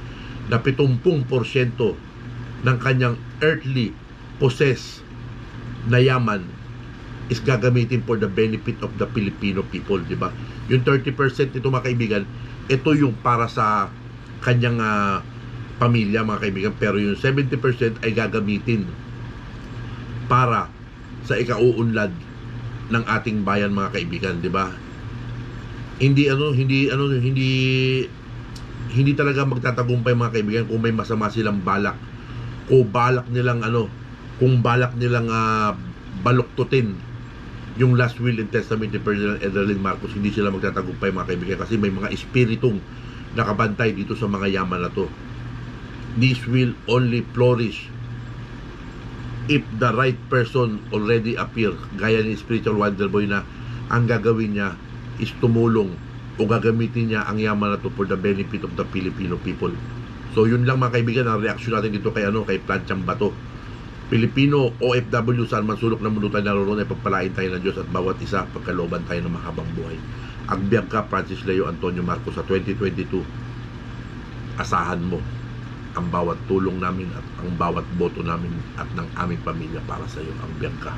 na 70% ng kanyang earthly possess na yaman is gagamitin for the benefit of the Filipino people, di ba? Yung 30% nito mga kaibigan, ito yung para sa kanyang pamilya mga kaibigan, pero yung 70% ay gagamitin para sa ikauunlad ng ating bayan mga kaibigan, di ba? Hindi talaga magtatagumpay mga kaibigan kung may masama silang balak o balak nilang baluktutin yung last will and testament ni President Edelyn Marcos. Hindi sila magtatagumpay mga kaibigan kasi may mga espiritong nakabantay dito sa mga yaman na to. This will only flourish if the right person already appear, gaya ni Spiritual Wonder Boy na ang gagawin niya is tumulong o gagamitin niya ang yaman na to for the benefit of the Filipino people. So yun lang mga kaibigan ang reaksyon natin dito kay Planchang Bato. Pilipino, OFW, saan man sulok ng mundo tayo naroon ay pagpalain tayo ng Diyos at bawat isa pagkalooban tayo ng mahabang buhay. Agbyag ka, Francis Leo Antonio Marcos, sa 2022. Asahan mo ang bawat tulong namin at ang bawat boto namin at ng aming pamilya para sa iyo. Agbyag ka.